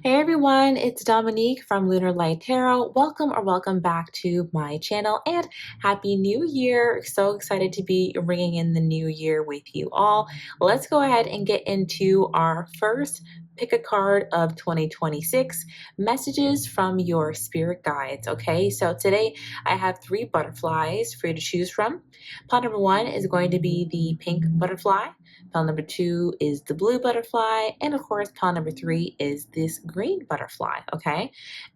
Hey everyone, it's Dominique from Lunar Tarot. Welcome back to my channel and Happy New Year. So excited to be ringing in the new year with you all. Let's go ahead and get into our first pick a card of 2026 messages from your spirit guides. Okay, so today I have 3 butterflies for you to choose from. Pile number 1 is going to be the pink butterfly. Pile number 2 is the blue butterfly, and of course, pile number 3 is this green butterfly, okay?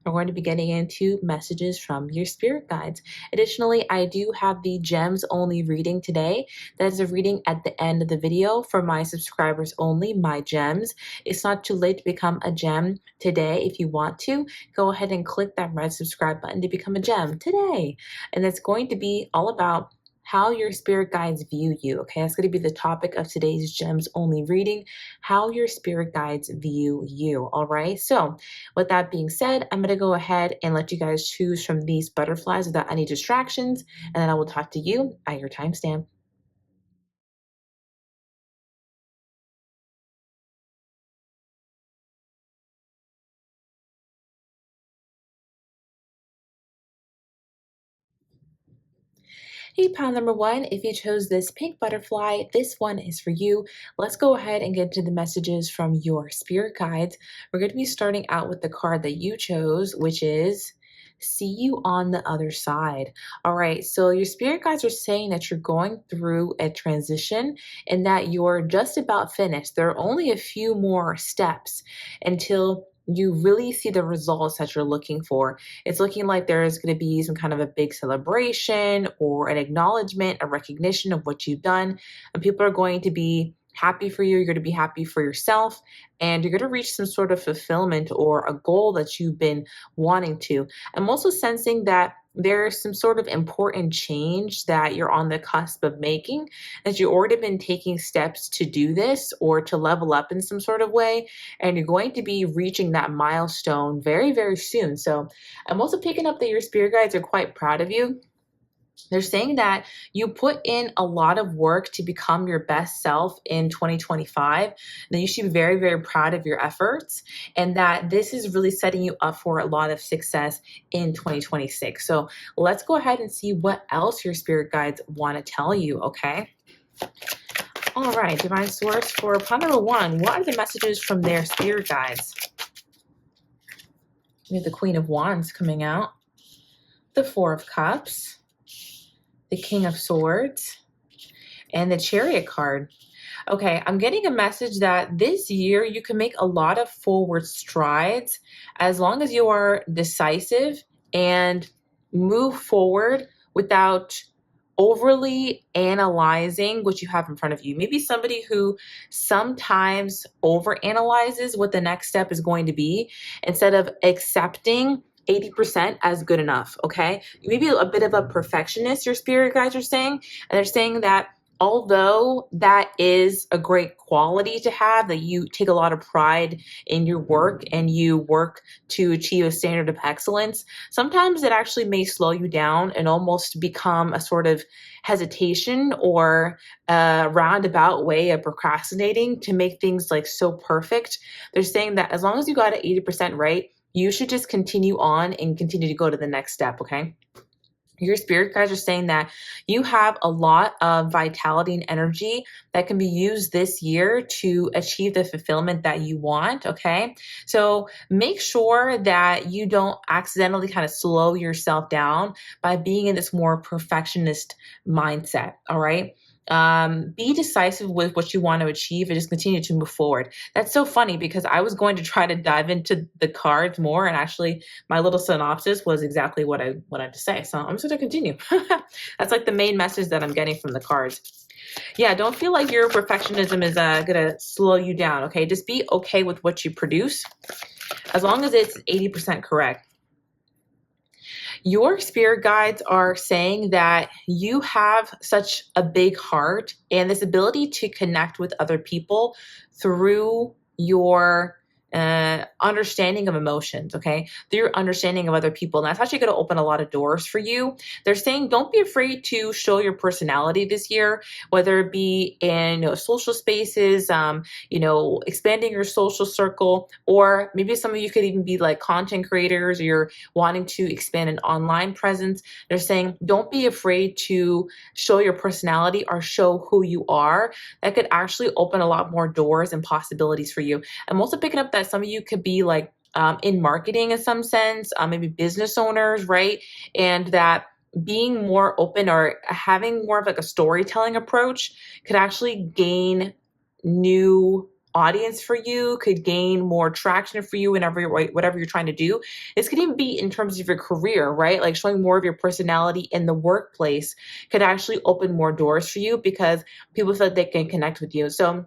We're going to be getting into messages from your spirit guides. Additionally, I do have the gems only reading today. That is a reading at the end of the video for my subscribers only, my gems. It's not too late to become a gem today. If you want to, go ahead and click that red subscribe button to become a gem today. And it's going to be all about how your spirit guides view you. Okay, that's going to be the topic of today's gems only reading, how your spirit guides view you. All right, so with that being said, I'm going to go ahead and let you guys choose from these butterflies without any distractions, and then I will talk to you at your timestamp. Hey, pile number 1, if you chose this pink butterfly, this one is for you. Let's go ahead and get to the messages from your spirit guides. We're going to be starting out with the card that you chose, which is see you on the other side. All right, so your spirit guides are saying that you're going through a transition and that you're just about finished. There are only a few more steps until you really see the results that you're looking for. It's looking like there is going to be some kind of a big celebration or an acknowledgement, a recognition of what you've done. And people are going to be happy for you. You're going to be happy for yourself. And you're going to reach some sort of fulfillment or a goal that you've been wanting to. I'm also sensing that there's some sort of important change that you're on the cusp of making, that you've already been taking steps to do this or to level up in some sort of way, and you're going to be reaching that milestone very, very soon. So I'm also picking up that your spirit guides are quite proud of you. They're saying that you put in a lot of work to become your best self in 2025. That you should be very, very proud of your efforts, and that this is really setting you up for a lot of success in 2026. So let's go ahead and see what else your spirit guides want to tell you, okay? All right, divine source for pile number 1, what are the messages from their spirit guides? We have the Queen of Wands coming out, the Four of Cups, the King of Swords, and the Chariot card. Okay, I'm getting a message that this year you can make a lot of forward strides as long as you are decisive and move forward without overly analyzing what you have in front of you. Maybe somebody who sometimes overanalyzes what the next step is going to be instead of accepting 80% as good enough, okay? Maybe a bit of a perfectionist, your spirit guides are saying, and they're saying that although that is a great quality to have, that you take a lot of pride in your work and you work to achieve a standard of excellence, sometimes it actually may slow you down and almost become a sort of hesitation or a roundabout way of procrastinating to make things like so perfect. They're saying that as long as you got it 80% right, you should just continue on and continue to go to the next step, okay? Your spirit guides are saying that you have a lot of vitality and energy that can be used this year to achieve the fulfillment that you want, okay? So make sure that you don't accidentally kind of slow yourself down by being in this more perfectionist mindset, all right? Be decisive with what you want to achieve and just continue to move forward. That's so funny because I was going to try to dive into the cards more, and actually my little synopsis was exactly what I wanted to say. So I'm just going to continue. That's like the main message that I'm getting from the cards. Yeah, don't feel like your perfectionism is going to slow you down, okay? Just be okay with what you produce as long as it's 80% correct. Your spirit guides are saying that you have such a big heart and this ability to connect with other people through your understanding of emotions, okay? Through your understanding of other people. And that's actually going to open a lot of doors for you. They're saying don't be afraid to show your personality this year, whether it be in social spaces, expanding your social circle, or maybe some of you could even be like content creators, or you're wanting to expand an online presence. They're saying don't be afraid to show your personality or show who you are. That could actually open a lot more doors and possibilities for you. I'm also picking up that some of you could be like in marketing in some sense, maybe business owners, right? And that being more open or having more of like a storytelling approach could actually gain new audience for you, could gain more traction for you whenever whatever you're trying to do. This could even be in terms of your career, right? Like showing more of your personality in the workplace could actually open more doors for you because people feel like they can connect with you. So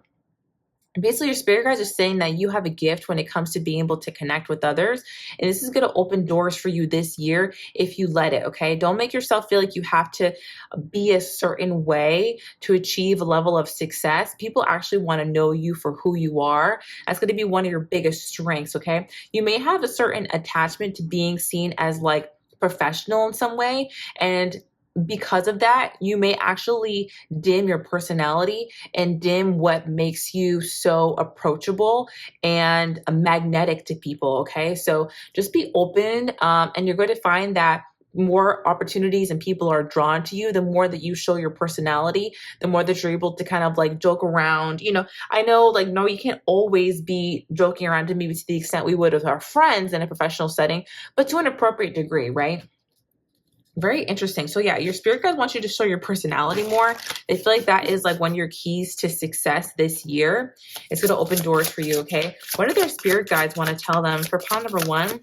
basically, your spirit guides are saying that you have a gift when it comes to being able to connect with others. And this is going to open doors for you this year if you let it, okay? Don't make yourself feel like you have to be a certain way to achieve a level of success. People actually want to know you for who you are. That's going to be one of your biggest strengths, okay? You may have a certain attachment to being seen as like professional in some way. And because of that, you may actually dim your personality and dim what makes you so approachable and magnetic to people. Okay. So just be open, and you're going to find that more opportunities and people are drawn to you the more that you show your personality, the more that you're able to kind of like joke around. I know like, no, you can't always be joking around to maybe to the extent we would with our friends in a professional setting, but to an appropriate degree, right? Very interesting. So yeah, your spirit guides want you to show your personality more. They feel like that is like one of your keys to success this year. It's going to open doors for you, okay? What do their spirit guides want to tell them for pile number one?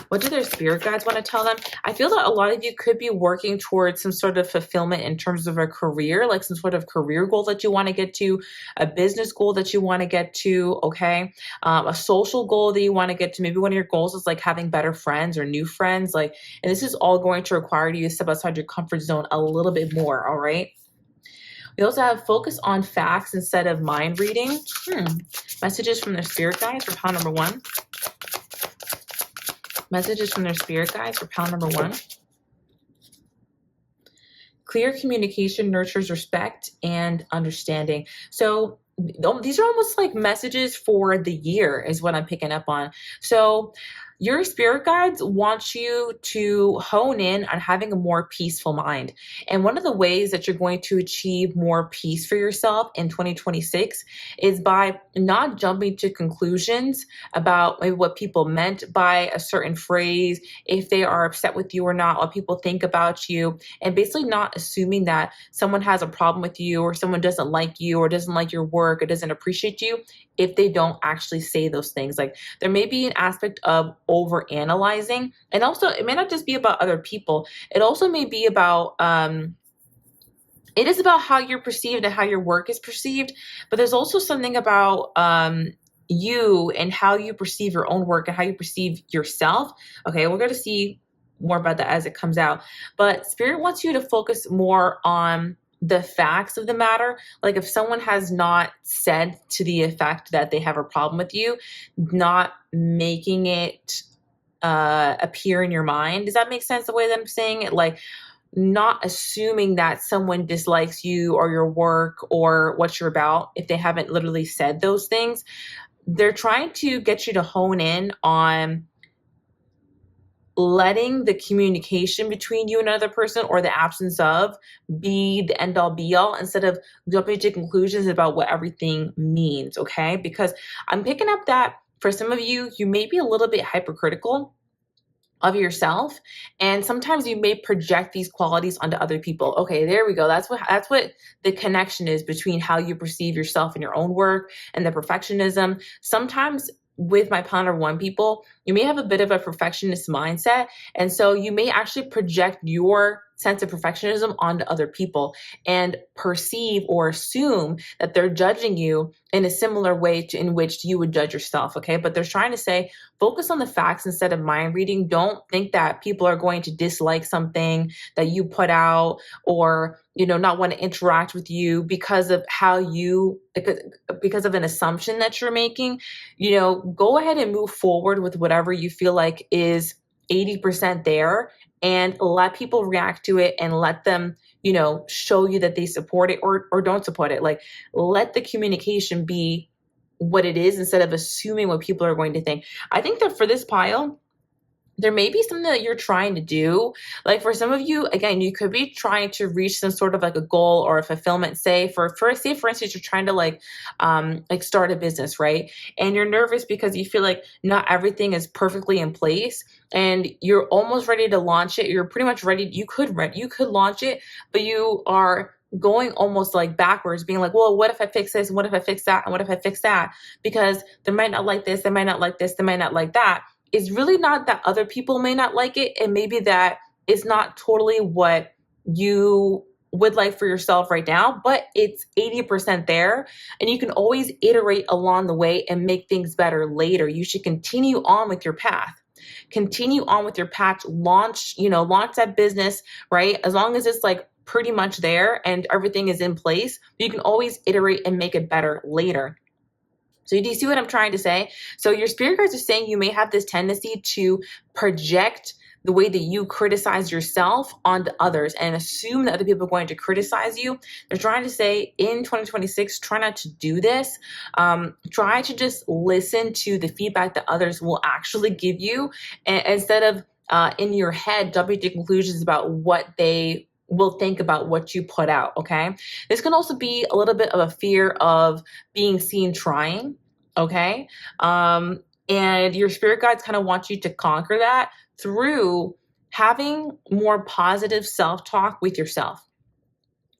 What do their spirit guides want to tell them? I feel that a lot of you could be working towards some sort of fulfillment in terms of a career, like some sort of career goal that you want to get to, a business goal that you want to get to, okay? A social goal that you want to get to. Maybe one of your goals is like having better friends or new friends. And this is all going to require you to step outside your comfort zone a little bit more, all right? We also have focus on facts instead of mind reading. Messages from their spirit guides for pile number one. Messages from their spirit guides for pile number one. Clear communication nurtures respect and understanding. So these are almost like messages for the year is what I'm picking up on. So your spirit guides want you to hone in on having a more peaceful mind. And one of the ways that you're going to achieve more peace for yourself in 2026 is by not jumping to conclusions about maybe what people meant by a certain phrase, if they are upset with you or not, what people think about you, and basically not assuming that someone has a problem with you or someone doesn't like you or doesn't like your work or doesn't appreciate you if they don't actually say those things. Like there may be an aspect of over analyzing, and also it may not just be about other people. It also may be about it is about how you're perceived and how your work is perceived, but there's also something about you and how you perceive your own work and how you perceive yourself. Okay, we're going to see more about that as it comes out, but Spirit wants you to focus more on the facts of the matter. Like if someone has not said to the effect that they have a problem with you, not making it appear in your mind. Does that make sense the way that I'm saying it? Like not assuming that someone dislikes you or your work or what you're about if they haven't literally said those things. They're trying to get you to hone in on letting the communication between you and another person or the absence of be the end all be all instead of jumping to conclusions about what everything means, okay? Because I'm picking up that for some of you, you may be a little bit hypercritical of yourself, and sometimes you may project these qualities onto other people. Okay, there we go. That's what the connection is between how you perceive yourself in your own work and the perfectionism. Sometimes with my Ponder One people, you may have a bit of a perfectionist mindset, and so you may actually project your sense of perfectionism onto other people and perceive or assume that they're judging you in a similar way to in which you would judge yourself. Okay. But they're trying to say, focus on the facts instead of mind reading. Don't think that people are going to dislike something that you put out, or, not want to interact with you because of because of an assumption that you're making. Go ahead and move forward with whatever you feel like is 80% there, and let people react to it, and let them, show you that they support it or don't support it. Like, let the communication be what it is instead of assuming what people are going to think. I think that for this pile, there may be something that you're trying to do. Like, for some of you, again, you could be trying to reach some sort of like a goal or a fulfillment. Say for instance, you're trying to like start a business, right? And you're nervous because you feel like not everything is perfectly in place, and you're almost ready to launch it. You're pretty much ready. You could launch it, but you are going almost like backwards, being like, well, what if I fix this? And what if I fix that? And what if I fix that? Because they might not like this. They might not like this. They might not like that. It's really not that other people may not like it, and maybe that it's not totally what you would like for yourself right now, but it's 80% there, and you can always iterate along the way and make things better later. You should continue on with your path. Continue on with your path. Launch that business, right? As long as it's like pretty much there and everything is in place, you can always iterate and make it better later. So do you see what I'm trying to say? So your spirit guides are saying you may have this tendency to project the way that you criticize yourself onto others and assume that other people are going to criticize you. They're trying to say in 2026, try not to do this. Try to just listen to the feedback that others will actually give you, instead of in your head jumping to conclusions about what they will think about what you put out. Okay. This can also be a little bit of a fear of being seen trying. Okay. And your spirit guides kind of want you to conquer that through having more positive self-talk with yourself.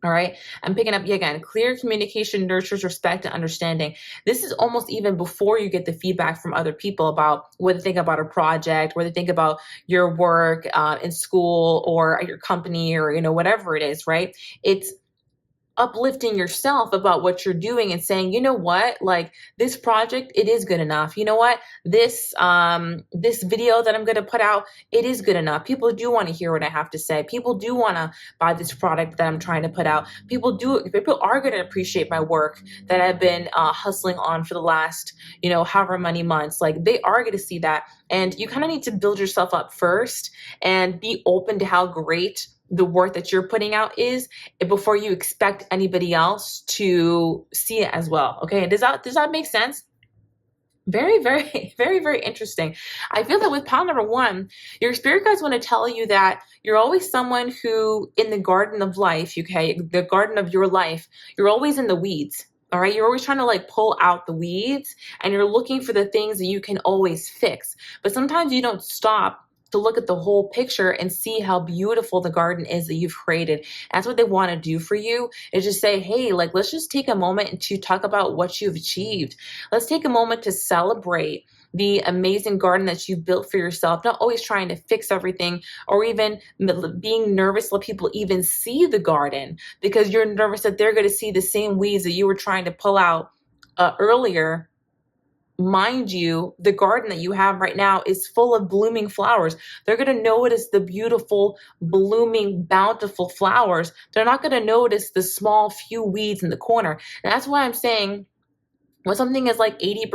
All right. I'm picking up again. Clear communication nurtures respect and understanding. This is almost even before you get the feedback from other people about what they think about a project, what they think about your work in school or at your company, or, whatever it is, right? It's uplifting yourself about what you're doing and saying, you know what, like this project, it is good enough. You know what, this video that I'm going to put out, it is good enough. People do want to hear what I have to say. People do want to buy this product that I'm trying to put out. People are going to appreciate my work that I've been hustling on for the last, however many months. Like, they are going to see that. And you kind of need to build yourself up first and be open to how great the work that you're putting out is before you expect anybody else to see it as well. Okay. Does that make sense? Very, very, very, very interesting. I feel that with pile number 1, your spirit guides want to tell you that you're always someone who, in the garden of life, okay, the garden of your life, you're always in the weeds. All right. You're always trying to like pull out the weeds, and you're looking for the things that you can always fix. But sometimes you don't stop to look at the whole picture and see how beautiful the garden is that you've created. That's what they want to do for you, is just say, hey, like, let's just take a moment to talk about what you've achieved. Let's take a moment to celebrate the amazing garden that you built for yourself, not always trying to fix everything, or even being nervous to let people even see the garden because you're nervous that they're going to see the same weeds that you were trying to pull out earlier. Mind you, the garden that you have right now is full of blooming flowers. They're going to notice the beautiful, blooming, bountiful flowers. They're not going to notice the small few weeds in the corner. And that's why I'm saying, when something is like 80%,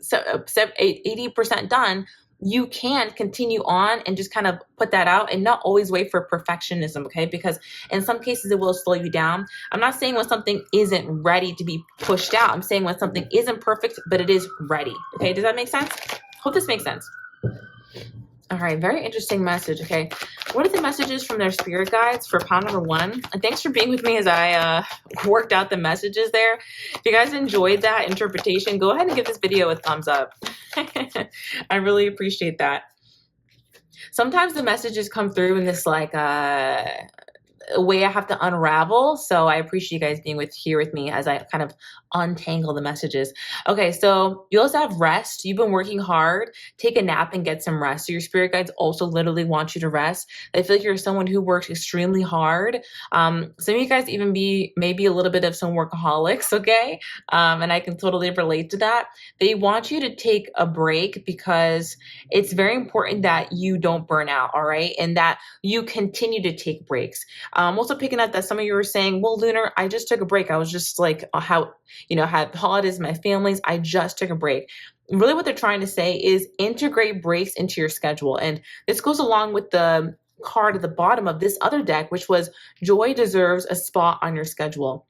80% done, you can continue on and just kind of put that out and not always wait for perfectionism, okay? Because in some cases it will slow you down. I'm not saying when something isn't ready to be pushed out. I'm saying when something isn't perfect, but it is ready, okay? Does that make sense? Hope this makes sense. All right, very interesting message, okay? What are the messages from their spirit guides for pile number 1? And thanks for being with me as I worked out the messages there. If you guys enjoyed that interpretation, go ahead and give this video a thumbs up. I really appreciate that. Sometimes the messages come through in this like a way I have to unravel. So I appreciate you guys being here with me as I kind of untangle the messages. Okay, so you also have rest. You've been working hard. Take a nap and get some rest. So your spirit guides also literally want you to rest. I feel like you're someone who works extremely hard. Some of you guys even be maybe a little bit of some workaholics, okay? And I can totally relate to that. They want you to take a break because it's very important that you don't burn out, all right? And that you continue to take breaks. Also picking up that some of you were saying, well, Lunar, I just took a break. I was just like, how, had holidays, my families. I just took a break. Really what they're trying to say is integrate breaks into your schedule. And this goes along with the card at the bottom of this other deck, which was joy deserves a spot on your schedule.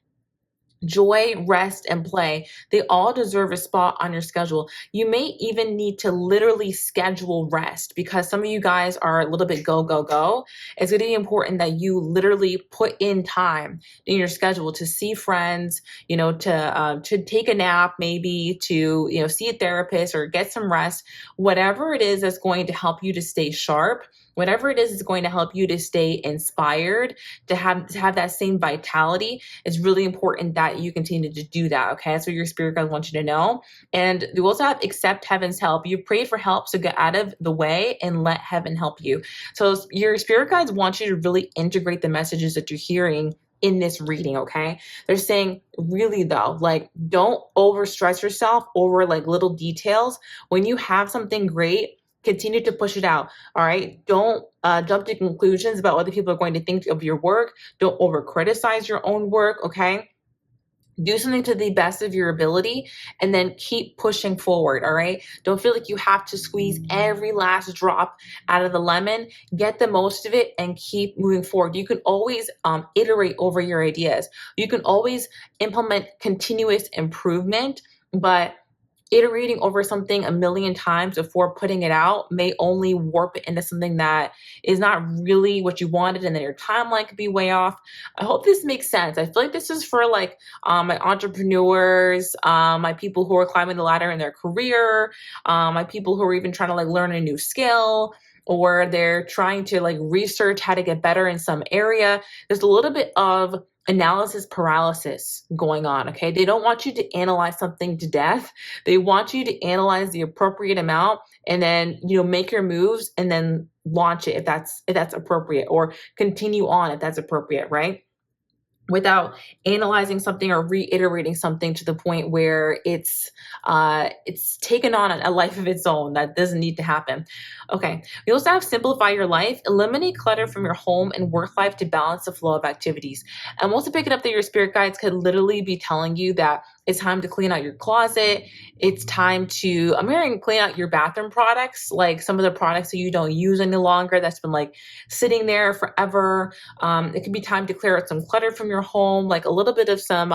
Joy, rest, and play, they all deserve a spot on your schedule. You may even need to literally schedule rest because some of you guys are a little bit go, go, go. It's going to be important that you literally put in time in your schedule to see friends, to take a nap, maybe to, see a therapist or get some rest. Whatever it is that's going to help you to stay sharp, whatever it is going to help you to stay inspired, to have that same vitality. It's really important that you continue to do that. Okay, that's what your spirit guides want you to know. And you also have accept heaven's help. You pray for help, so get out of the way and let heaven help you. So your spirit guides want you to really integrate the messages that you're hearing in this reading, okay? They're saying, really though, like, don't overstress yourself over like little details. When you have something great, continue to push it out, all right? Don't jump to conclusions about what other people are going to think of your work. Don't over criticize your own work, okay? Do something to the best of your ability and then keep pushing forward, all right? Don't feel like you have to squeeze every last drop out of the lemon. Get the most of it and keep moving forward. You can always iterate over your ideas. You can always implement continuous improvement, but iterating over something a million times before putting it out may only warp it into something that is not really what you wanted, and then your timeline could be way off. I hope this makes sense. I feel like this is for like my entrepreneurs, my people who are climbing the ladder in their career, my people who are even trying to like learn a new skill, or they're trying to like research how to get better in some area. There's a little bit of analysis paralysis going on, okay? They don't want you to analyze something to death. They want you to analyze the appropriate amount and then, make your moves and then launch it if that's appropriate, or continue on if that's appropriate, right? Without analyzing something or reiterating something to the point where it's taken on a life of its own. That doesn't need to happen. Okay. We also have simplify your life, eliminate clutter from your home and work life to balance the flow of activities. I'm also picking up that your spirit guides could literally be telling you that it's time to clean out your closet. It's time to, I'm hearing, clean out your bathroom products, like some of the products that you don't use any longer, that's been like sitting there forever. It could be time to clear out some clutter from your home, like a little bit of some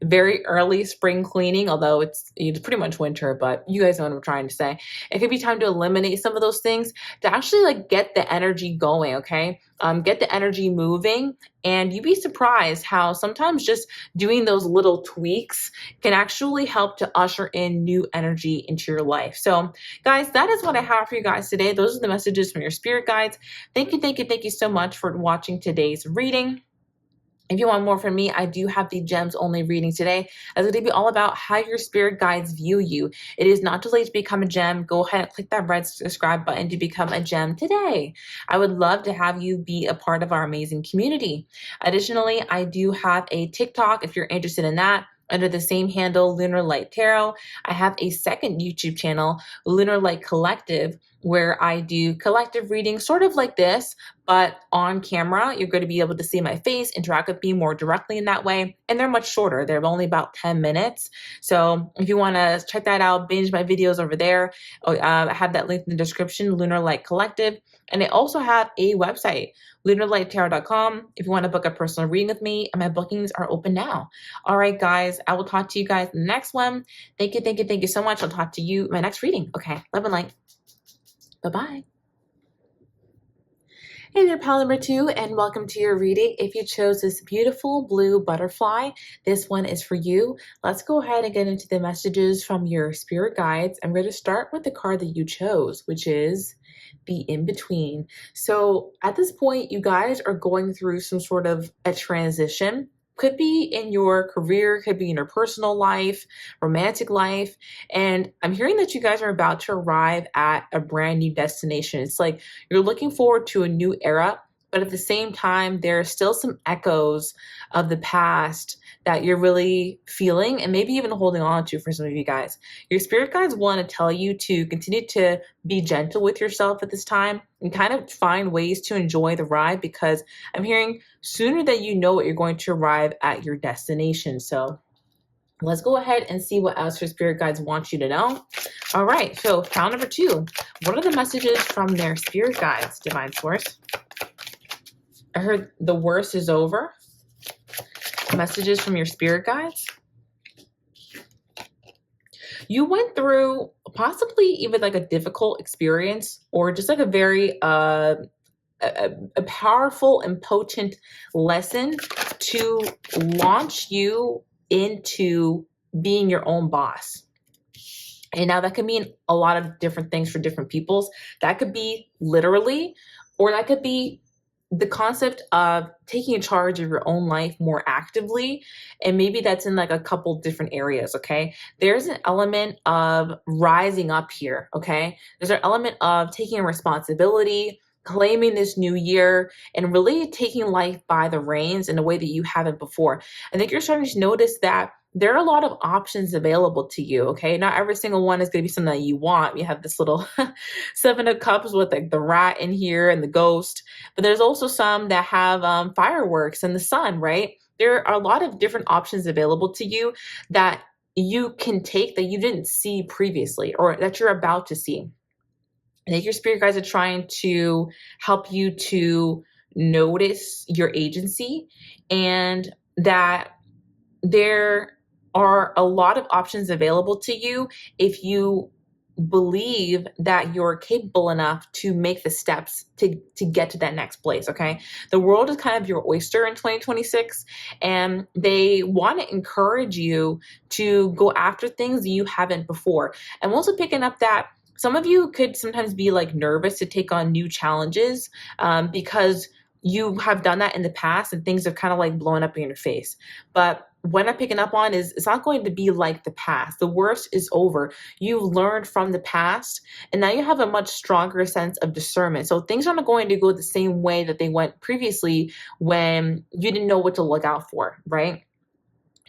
very early spring cleaning, although it's pretty much winter, but you guys know what I'm trying to say. It could be time to eliminate some of those things to actually like get the energy going, okay? Get the energy moving, and you'd be surprised how sometimes just doing those little tweaks can actually help to usher in new energy into your life. So guys, that is what I have for you guys today. Those are the messages from your spirit guides. Thank you so much for watching today's reading. If you want more from me, I do have the gems only reading today. It's going to be all about how your spirit guides view you. It is not too late to become a gem. Go ahead and click that red subscribe button to become a gem today. I would love to have you be a part of our amazing community. Additionally, I do have a TikTok if you're interested in that, under the same handle, Lunar Light Tarot. I have a second YouTube channel, Lunar Light Collective, where I do collective readings, sort of like this, but on camera. You're going to be able to see my face, interact with me more directly in that way. And they're much shorter. They're only about 10 minutes. So if you want to check that out, binge my videos over there. I have that link in the description, Lunar Light Collective. And I also have a website, lunarlighttarot.com, if you want to book a personal reading with me, and my bookings are open now. All right, guys, I will talk to you guys in the next one. Thank you so much. I'll talk to you in my next reading. Okay, love and light. Bye-bye. Hey there, pal number 2, and welcome to your reading. If you chose this beautiful blue butterfly, this one is for you. Let's go ahead and get into the messages from your spirit guides. I'm going to start with the card that you chose, which is the in-between. So at this point, you guys are going through some sort of a transition. Could be in your career, could be in your personal life, romantic life. And I'm hearing that you guys are about to arrive at a brand new destination. It's like you're looking forward to a new era, but at the same time, there are still some echoes of the past that you're really feeling and maybe even holding on to for some of you guys. Your spirit guides want to tell you to continue to be gentle with yourself at this time and kind of find ways to enjoy the ride, because I'm hearing sooner than you know it, you're going to arrive at your destination. So let's go ahead and see what else your spirit guides want you to know. All right, so pal number 2, what are the messages from their spirit guides, Divine Source? I heard the worst is over. Messages from your spirit guides. You went through possibly even like a difficult experience, or just like a very a powerful and potent lesson to launch you into being your own boss. And now that could mean a lot of different things for different peoples. That could be literally, or that could be the concept of taking charge of your own life more actively. And maybe that's in like a couple different areas, okay? There's an element of rising up here, okay? There's an element of taking responsibility, claiming this new year, and really taking life by the reins in a way that you haven't before. I think you're starting to notice that there are a lot of options available to you, okay? Not every single one is going to be something that you want. You have this little 7 of cups with like the rat in here and the ghost, but there's also some that have fireworks and the sun, right? There are a lot of different options available to you that you can take that you didn't see previously, or that you're about to see. I think your spirit guides are trying to help you to notice your agency, and that there are a lot of options available to you if you believe that you're capable enough to make the steps to get to that next place, okay? The world is kind of your oyster in 2026, and they want to encourage you to go after things you haven't before. I'm also picking up that some of you could sometimes be like nervous to take on new challenges because you have done that in the past and things have kind of like blown up in your face. But what I'm picking up on is it's not going to be like the past. The worst is over. You've learned from the past, and now you have a much stronger sense of discernment. So things aren't going to go the same way that they went previously when you didn't know what to look out for, right?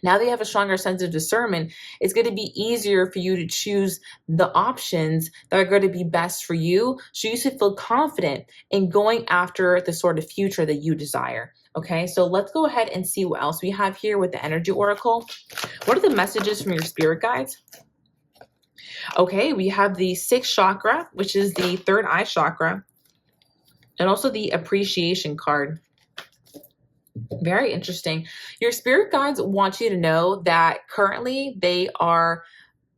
Now that you have a stronger sense of discernment, it's going to be easier for you to choose the options that are going to be best for you, so you should feel confident in going after the sort of future that you desire. Okay, so let's go ahead and see what else we have here with the Energy Oracle. What are the messages from your spirit guides? Okay, we have the 6th chakra, which is the third eye chakra, and also the appreciation card. Very interesting. Your spirit guides want you to know that currently they are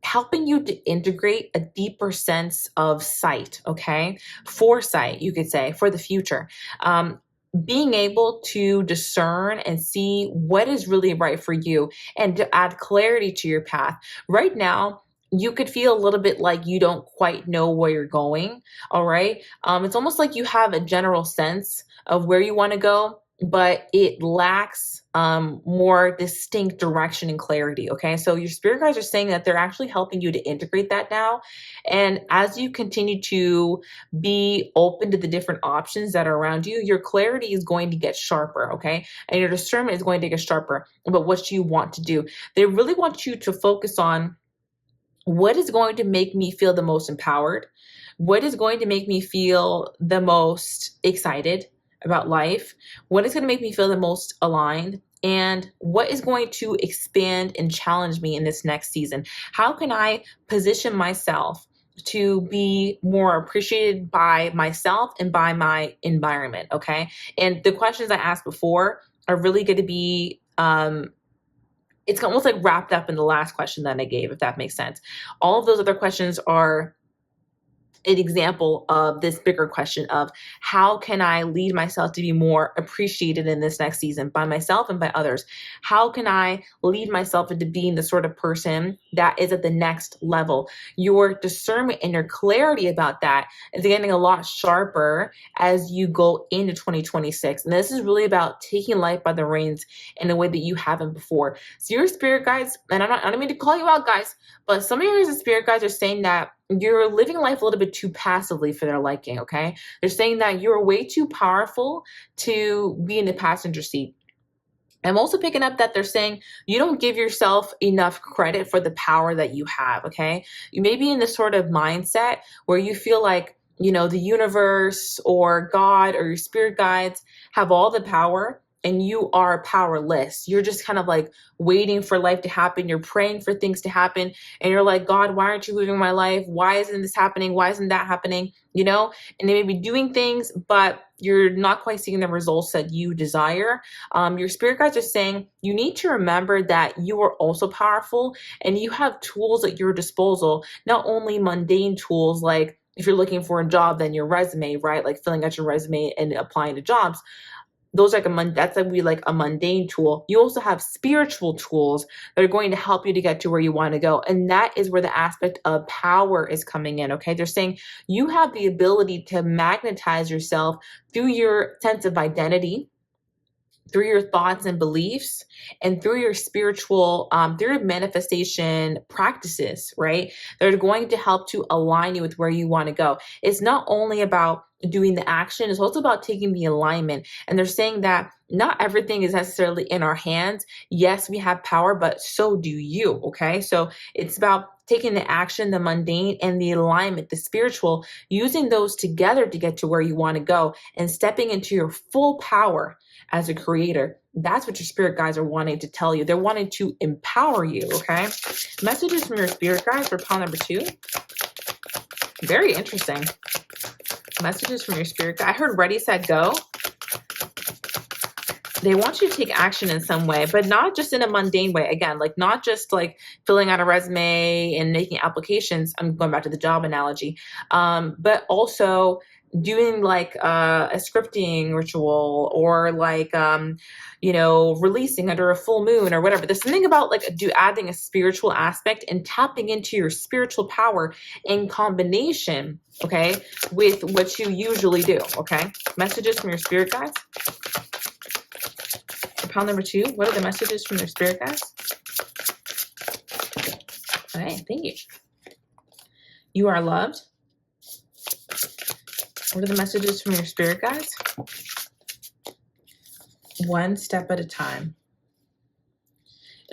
helping you to integrate a deeper sense of sight, okay? Foresight, you could say, for the future. Being able to discern and see what is really right for you and to add clarity to your path. Right now, you could feel a little bit like you don't quite know where you're going, all right? It's almost like you have a general sense of where you want to go, but it lacks more distinct direction and clarity, okay? So your spirit guides are saying that they're actually helping you to integrate that now. And as you continue to be open to the different options that are around you, your clarity is going to get sharper, okay? And your discernment is going to get sharper about what you want to do. They really want you to focus on what is going to make me feel the most empowered, what is going to make me feel the most excited about life, what is going to make me feel the most aligned, and what is going to expand and challenge me in this next season. How can I position myself to be more appreciated by myself and by my environment, okay? And the questions I asked before are really going to be it's almost like wrapped up in the last question that I gave, if that makes sense. All of those other questions are an example of this bigger question of how can I lead myself to be more appreciated in this next season by myself and by others? How can I lead myself into being the sort of person that is at the next level? Your discernment and your clarity about that is getting a lot sharper as you go into 2026. And this is really about taking life by the reins in a way that you haven't before. So your spirit guides, and I don't mean to call you out, guys, but some of your spirit guides are saying that you're living life a little bit too passively for their liking, okay? They're saying that you're way too powerful to be in the passenger seat. I'm also picking up that they're saying you don't give yourself enough credit for the power that you have, okay? You may be in this sort of mindset where you feel like, you know, the universe or God or your spirit guides have all the power and you are powerless. You're just kind of like waiting for life to happen. You're praying for things to happen. And you're like, God, why aren't you living my life? Why isn't this happening? Why isn't that happening? You know, and they may be doing things, but you're not quite seeing the results that you desire. Your spirit guides are saying you need to remember that you are also powerful and you have tools at your disposal, not only mundane tools like if you're looking for a job, then your resume, right? Like filling out your resume and applying to jobs. Those are that's like a mundane tool. You also have spiritual tools that are going to help you to get to where you want to go. And that is where the aspect of power is coming in. Okay. They're saying you have the ability to magnetize yourself through your sense of identity, through your thoughts and beliefs, and through your spiritual, through your manifestation practices, right? They're going to help to align you with where you want to go. It's not only about doing the action, it's also about taking the alignment. And they're saying that not everything is necessarily in our hands. Yes, we have power, but so do you, okay? So it's about taking the action, the mundane, and the alignment, the spiritual, using those together to get to where you want to go and stepping into your full power as a creator. That's what your spirit guides are wanting to tell you. They're wanting to empower you, okay? Messages from your spirit guides for pile number 2. Very interesting. Messages from your spirit guide. I heard ready, set, go. They want you to take action in some way, but not just in a mundane way. Again, like not just like filling out a resume and making applications. I'm going back to the job analogy, but also doing like a scripting ritual or like, releasing under a full moon or whatever. There's something about like adding a spiritual aspect and tapping into your spiritual power in combination, okay, with what you usually do, okay? Messages from your spirit guides. Pile number 2, what are the messages from your spirit guides? All right, thank you. You are loved. What are the messages from your spirit guides? One step at a time.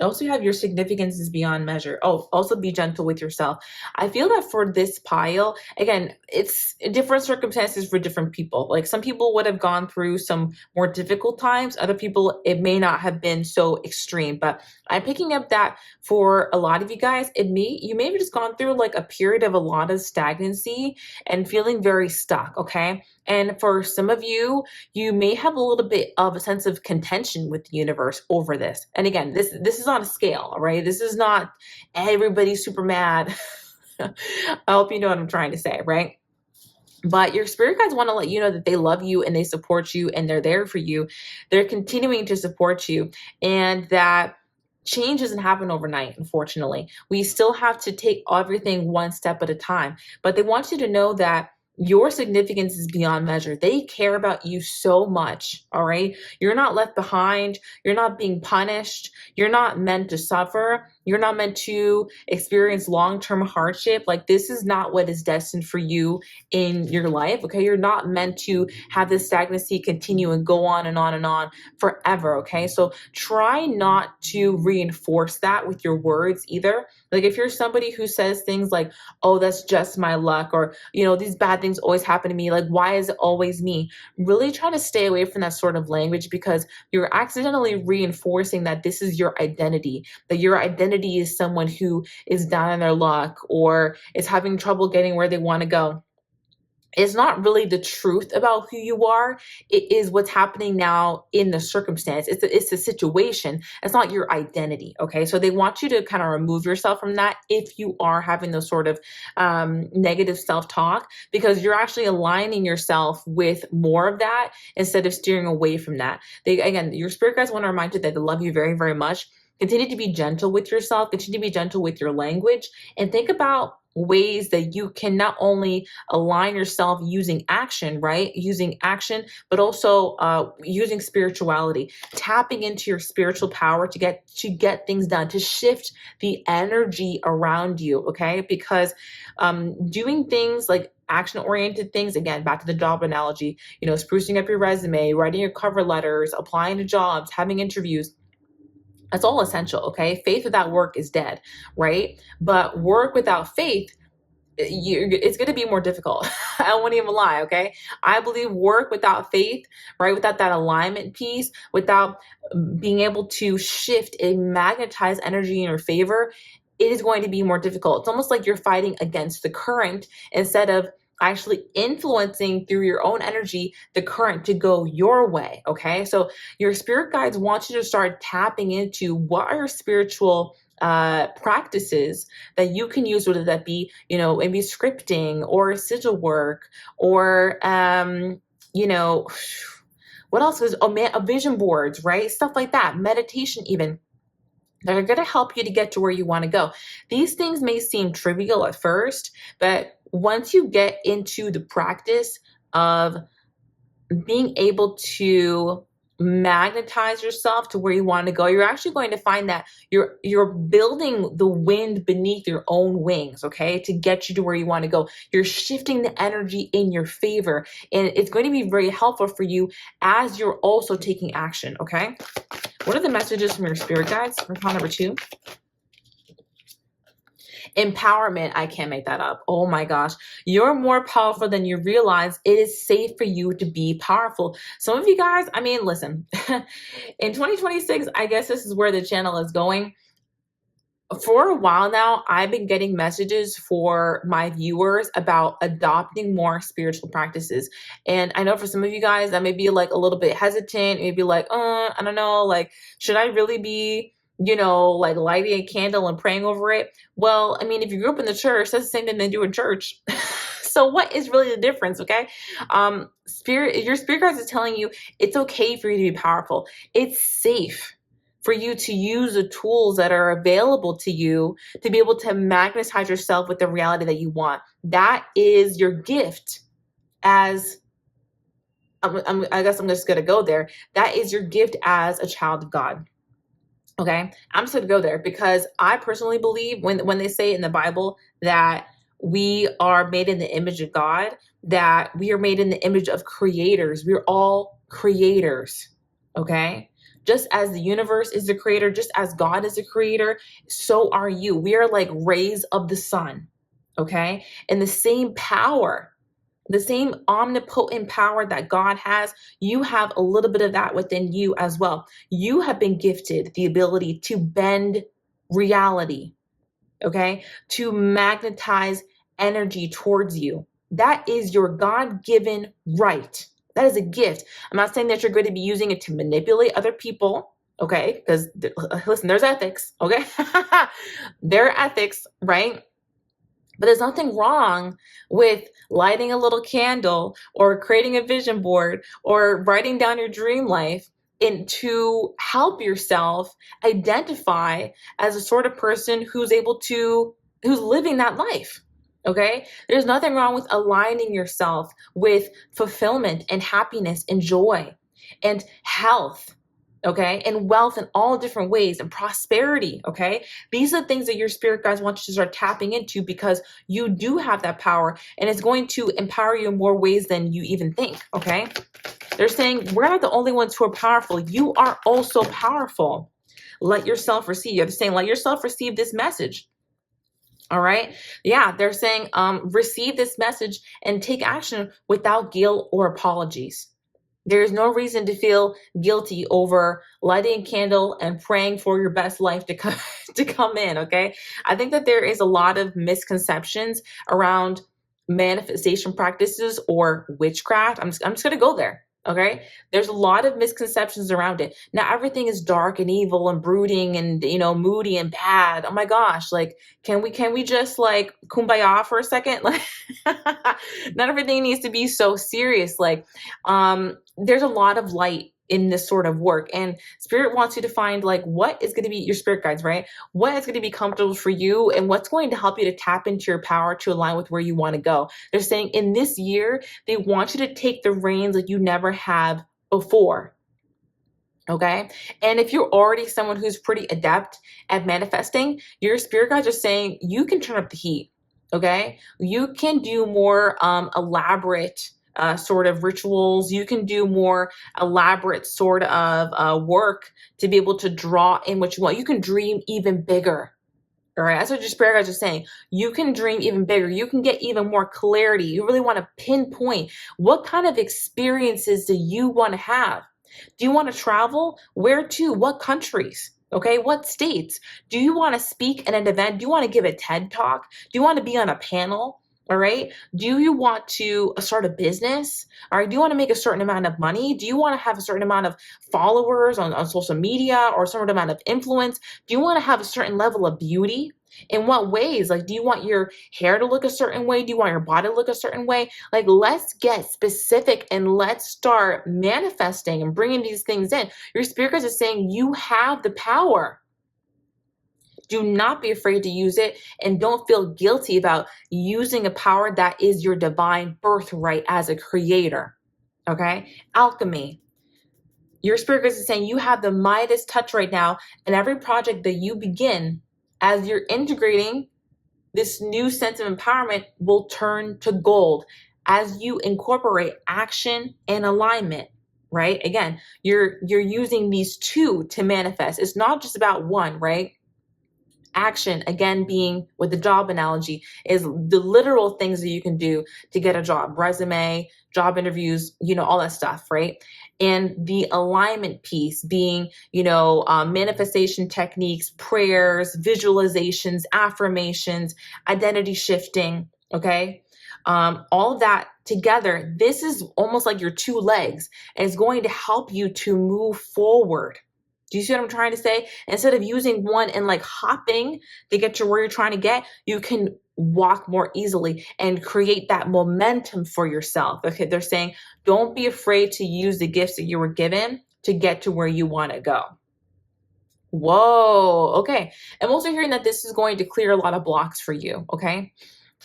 Also, you have your significance is beyond measure. Oh, also be gentle with yourself. I feel that for this pile, again, it's different circumstances for different people. Like some people would have gone through some more difficult times. Other people, it may not have been so extreme. But I'm picking up that for a lot of you guys, you may have just gone through like a period of a lot of stagnancy and feeling very stuck, okay? And for some of you, you may have a little bit of a sense of contention with the universe over this. And again, this is on a scale, right? This is not everybody super mad. I hope you know what I'm trying to say, right? But your spirit guides want to let you know that they love you and they support you and they're there for you. They're continuing to support you, and that change doesn't happen overnight, unfortunately. We still have to take everything one step at a time. But they want you to know that your significance is beyond measure. They care about you so much, all right? You're not left behind. You're not being punished. You're not meant to suffer. You're not meant to experience long-term hardship. Like this is not what is destined for you in your life, okay? You're not meant to have this stagnancy continue and go on and on and on forever, okay? So try not to reinforce that with your words either. Like if you're somebody who says things like, oh, that's just my luck, or, these bad things always happen to me, like, why is it always me? Really try to stay away from that sort of language, because you're accidentally reinforcing that this is your identity, that your identity is someone who is down on their luck or is having trouble getting where they want to go. it's not really the truth about who you are. It is what's happening now in the circumstance. It's the situation. It's not your identity. Okay. So they want you to kind of remove yourself from that if you are having those sort of negative self-talk, because you're actually aligning yourself with more of that instead of steering away from that. Again, your spirit guides want to remind you that they love you very, very much. Continue to be gentle with yourself, continue to be gentle with your language, and think about ways that you can not only align yourself using action, right? Using action, but also using spirituality, tapping into your spiritual power to get things done, to shift the energy around you, okay? Because doing things like action-oriented things, again, back to the job analogy, sprucing up your resume, writing your cover letters, applying to jobs, having interviews, that's all essential, okay? Faith without work is dead, right? But work without faith, it's going to be more difficult. I won't even lie, okay? I believe work without faith, right? Without that alignment piece, without being able to shift and magnetize energy in your favor, it is going to be more difficult. It's almost like you're fighting against the current instead of actually influencing through your own energy the current to go your way, okay? So your spirit guides want you to start tapping into what are your spiritual practices that you can use, whether that be, maybe scripting or sigil work or, what else is, vision boards, right? Stuff like that, meditation even, that are going to help you to get to where you want to go. These things may seem trivial at first, but once you get into the practice of being able to magnetize yourself to where you want to go, you're actually going to find that you're building the wind beneath your own wings, okay, to get you to where you want to go. You're shifting the energy in your favor, and it's going to be very helpful for you as you're also taking action, okay? What are the messages from your spirit guides for pile number 2? Empowerment. I can't make that up. Oh my gosh. You're more powerful than you realize. It is safe for you to be powerful. Some of you guys, listen, in 2026, I guess this is where the channel is going. For a while now, I've been getting messages for my viewers about adopting more spiritual practices. And I know for some of you guys that may be like a little bit hesitant, maybe like, I don't know, like, should I really be, like lighting a candle and praying over it? Well, if you grew up in the church, that's the same thing they do in church. So what is really the difference, okay? Your spirit guides is telling you it's okay for you to be powerful. It's safe for you to use the tools that are available to you to be able to magnetize yourself with the reality that you want. That is your gift as, I guess I'm just going to go there. That is your gift as a child of God. Okay, I'm just going to go there because I personally believe when they say in the Bible that we are made in the image of God, that we are made in the image of creators. We're all creators, okay? Just as the universe is the creator, just as God is the creator, so are you. We are like rays of the sun, okay? And the same power, the same omnipotent power that God has, you have a little bit of that within you as well. You have been gifted the ability to bend reality, okay? To magnetize energy towards you. That is your God-given right. That is a gift. I'm not saying that you're going to be using it to manipulate other people, okay? Because listen, there's ethics, okay? There are ethics, right? But there's nothing wrong with lighting a little candle or creating a vision board or writing down your dream life and to help yourself identify as a sort of person who's living that life. Okay? There's nothing wrong with aligning yourself with fulfillment and happiness and joy and health, okay? And wealth in all different ways and prosperity, okay? These are the things that your spirit guides want you to start tapping into because you do have that power and it's going to empower you in more ways than you even think, okay? They're saying, we're not the only ones who are powerful. You are also powerful. Let yourself receive. They're saying, let yourself receive this message. All right. Yeah, they're saying receive this message and take action without guilt or apologies. There is no reason to feel guilty over lighting a candle and praying for your best life to come in. Okay. I think that there is a lot of misconceptions around manifestation practices or witchcraft. I'm just going to go there. Okay. There's a lot of misconceptions around it. Now everything is dark and evil and brooding and, moody and bad. Oh my gosh. Like, can we just like kumbaya for a second? Like, not everything needs to be so serious. Like, there's a lot of light in this sort of work, and spirit wants you to find like what is going to be your spirit guides, right? What is going to be comfortable for you and what's going to help you to tap into your power to align with where you want to go. They're saying in this year, they want you to take the reins like you never have before. Okay. And if you're already someone who's pretty adept at manifesting, your spirit guides are saying you can turn up the heat. Okay. You can do more elaborate sort of rituals. You can do more elaborate sort of work to be able to draw in what you want. You can dream even bigger. All right, that's what your spirit guides are saying. You can dream even bigger. You can get even more clarity. You really want to pinpoint what kind of experiences do you want to have? Do you want to travel? Where to? What countries? Okay, what states? Do you want to speak at an event? Do you want to give a TED talk? Do you want to be on a panel? All right. Do you want to start a business? All right. Do you want to make a certain amount of money? Do you want to have a certain amount of followers on social media or a certain amount of influence? Do you want to have a certain level of beauty? In what ways? Like, do you want your hair to look a certain way? Do you want your body to look a certain way? Like, let's get specific and let's start manifesting and bringing these things in. Your spirit guides is saying you have the power. Do not be afraid to use it, and don't feel guilty about using a power that is your divine birthright as a creator. Okay? Alchemy. Your spirit guides is saying you have the Midas touch right now, and every project that you begin as you're integrating this new sense of empowerment will turn to gold as you incorporate action and alignment. Right? Again, you're using these two to manifest. It's not just about one, right? Action, again, being with the job analogy, is the literal things that you can do to get a job, resume, job interviews, all that stuff, right? And the alignment piece being, manifestation techniques, prayers, visualizations, affirmations, identity shifting, okay? All of that together, this is almost like your two legs, and it's going to help you to move forward. Do you see what I'm trying to say? Instead of using one and like hopping to get to where you're trying to get, you can walk more easily and create that momentum for yourself. Okay, they're saying don't be afraid to use the gifts that you were given to get to where you want to go. Whoa, okay. I'm also hearing that this is going to clear a lot of blocks for you, okay?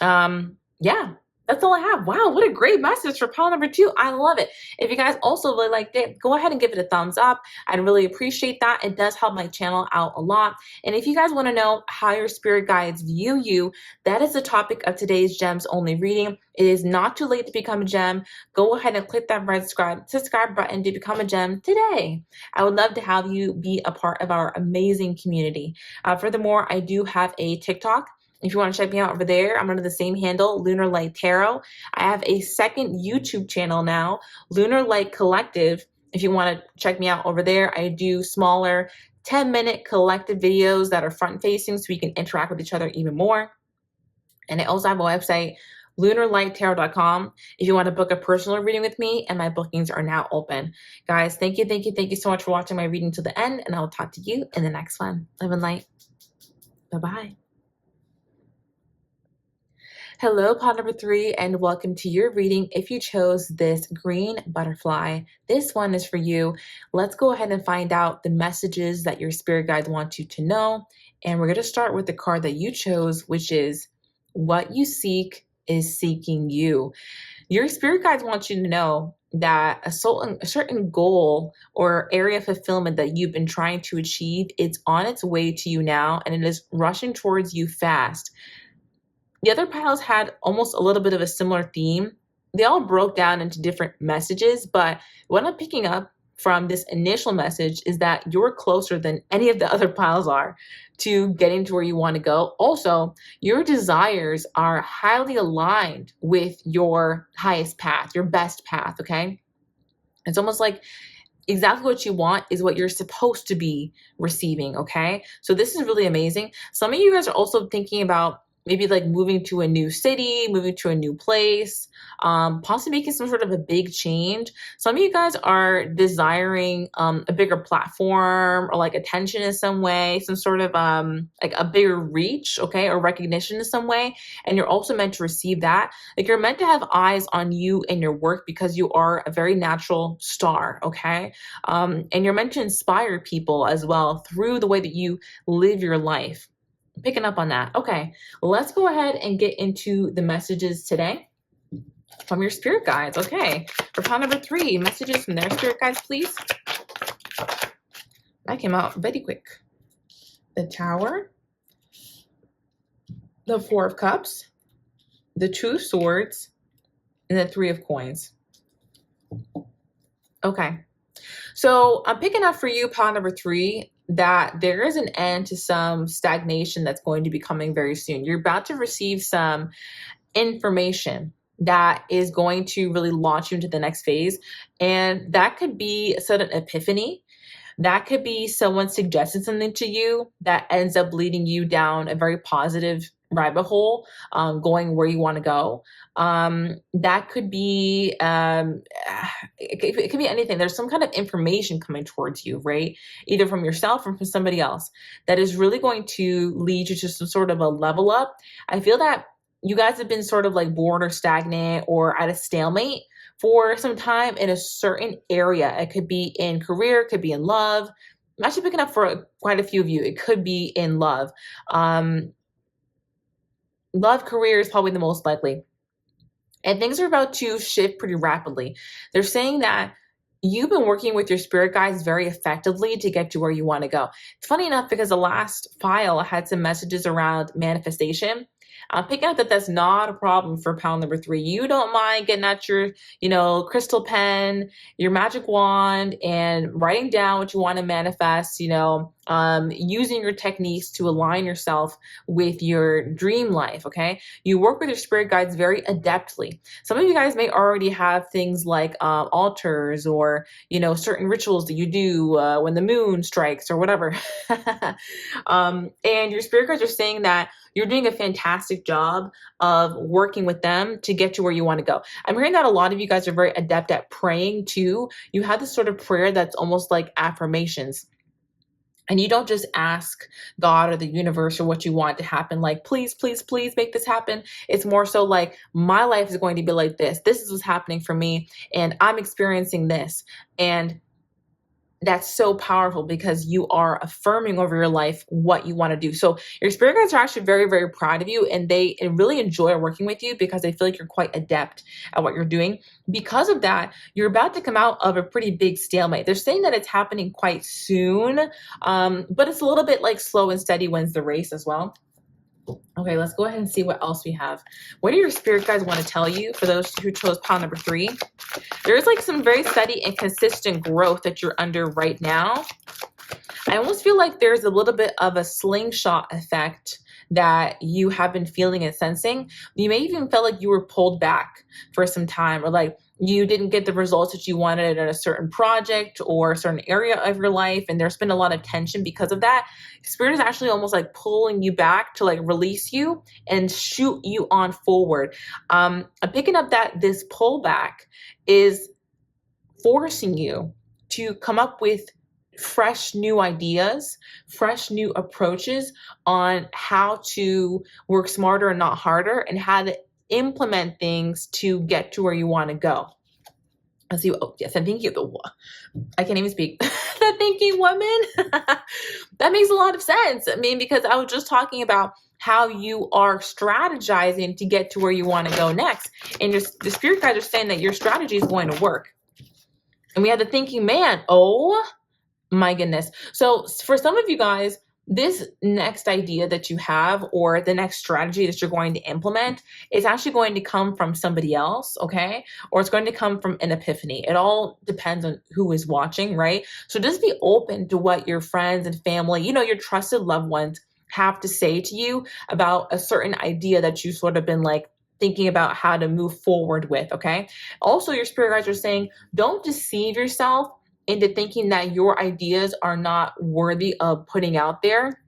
Yeah. That's all I have. Wow, what a great message for pile number 2. I love it. If you guys also really liked it, go ahead and give it a thumbs up. I'd really appreciate that. It does help my channel out a lot. And if you guys want to know how your spirit guides view you, that is the topic of today's Gems Only reading. It is not too late to become a gem. Go ahead and click that red subscribe button to become a gem today. I would love to have you be a part of our amazing community. Furthermore, I do have a TikTok. If you want to check me out over there, I'm under the same handle, Lunar Light Tarot. I have a second YouTube channel now, Lunar Light Collective. If you want to check me out over there, I do smaller 10-minute collective videos that are front-facing so we can interact with each other even more. And I also have a website, lunarlighttarot.com, if you want to book a personal reading with me, and my bookings are now open. Guys, thank you so much for watching my reading to the end, and I will talk to you in the next one. Love and light. Bye-bye. Hello, pile number 3, and welcome to your reading. If you chose this green butterfly, this one is for you. Let's go ahead and find out the messages that your spirit guides want you to know. And we're going to start with the card that you chose, which is what you seek is seeking you. Your spirit guides want you to know that a certain goal or area of fulfillment that you've been trying to achieve, it's on its way to you now, and it is rushing towards you fast. The other piles had almost a little bit of a similar theme. They all broke down into different messages, but what I'm picking up from this initial message is that you're closer than any of the other piles are to getting to where you want to go. Also, your desires are highly aligned with your highest path, your best path, okay? It's almost like exactly what you want is what you're supposed to be receiving, okay? So this is really amazing. Some of you guys are also thinking about maybe like moving to a new city, moving to a new place, possibly making some sort of a big change. Some of you guys are desiring a bigger platform or like attention in some way, some sort of like a bigger reach, okay, or recognition in some way. And you're also meant to receive that. Like you're meant to have eyes on you and your work because you are a very natural star, okay? And you're meant to inspire people as well through the way that you live your life. Picking up on that. Okay, let's go ahead and get into the messages today from your spirit guides. Okay, for pile number 3, messages from their spirit guides, please. That came out very quick. The Tower, the 4 of Cups, the 2 of Swords, and the 3 of Coins. Okay, so I'm picking up for you, pile number 3, that there is an end to some stagnation that's going to be coming very soon. You're about to receive some information that is going to really launch you into the next phase. And that could be a sudden epiphany. That could be someone suggesting something to you that ends up leading you down a very positive rabbit hole, going where you want to go. That could be, it could be anything. There's some kind of information coming towards you, right? Either from yourself or from somebody else that is really going to lead you to some sort of a level up. I feel that you guys have been sort of like bored or stagnant or at a stalemate for some time in a certain area. It could be in career, it could be in love. I'm actually picking up for quite a few of you. It could be in love. Love, career is probably the most likely. And things are about to shift pretty rapidly. They're saying that you've been working with your spirit guides very effectively to get to where you want to go. It's funny enough because the last file had some messages around manifestation. I'm picking up that that's not a problem for pile number 3. You don't mind getting out your, crystal pen, your magic wand, and writing down what you want to manifest, using your techniques to align yourself with your dream life, okay? You work with your spirit guides very adeptly. Some of you guys may already have things like altars or, certain rituals that you do when the moon strikes or whatever. And your spirit guides are saying that you're doing a fantastic job of working with them to get to where you want to go. I'm hearing that a lot of you guys are very adept at praying too. You have this sort of prayer that's almost like affirmations. And you don't just ask God or the universe or what you want to happen, like, please, please, please make this happen. It's more so like, my life is going to be like this. This is what's happening for me. And I'm experiencing this. And that's so powerful because you are affirming over your life what you want to do. So your spirit guides are actually very, very proud of you, and they really enjoy working with you because they feel like you're quite adept at what you're doing. Because of that, you're about to come out of a pretty big stalemate. They're saying that it's happening quite soon, but it's a little bit like slow and steady wins the race as well. Okay, let's go ahead and see what else we have. What do your spirit guides want to tell you for those who chose pile number 3? There's like some very steady and consistent growth that you're under right now. I almost feel like there's a little bit of a slingshot effect that you have been feeling and sensing. You may even feel like you were pulled back for some time, or like you didn't get the results that you wanted in a certain project or a certain area of your life, and there's been a lot of tension because of that. Spirit is actually almost like pulling you back to like release you and shoot you on forward. I'm picking up that this pullback is forcing you to come up with fresh new ideas, fresh new approaches on how to work smarter and not harder, and how to implement things to get to where you want to go. Let's see. Oh, yes, I'm thinking. I can't even speak. The thinking woman. That makes a lot of sense. I mean, because I was just talking about how you are strategizing to get to where you want to go next. And the spirit guides are saying that your strategy is going to work. And we have the thinking man. Oh, my goodness. So for some of you guys, this next idea that you have, or the next strategy that you're going to implement, is actually going to come from somebody else, okay? Or it's going to come from an epiphany. It all depends on who is watching, right? So just be open to what your friends and family, your trusted loved ones have to say to you about a certain idea that you've sort of been like thinking about how to move forward with, okay? Also, your spirit guides are saying, don't deceive yourself into thinking that your ideas are not worthy of putting out there.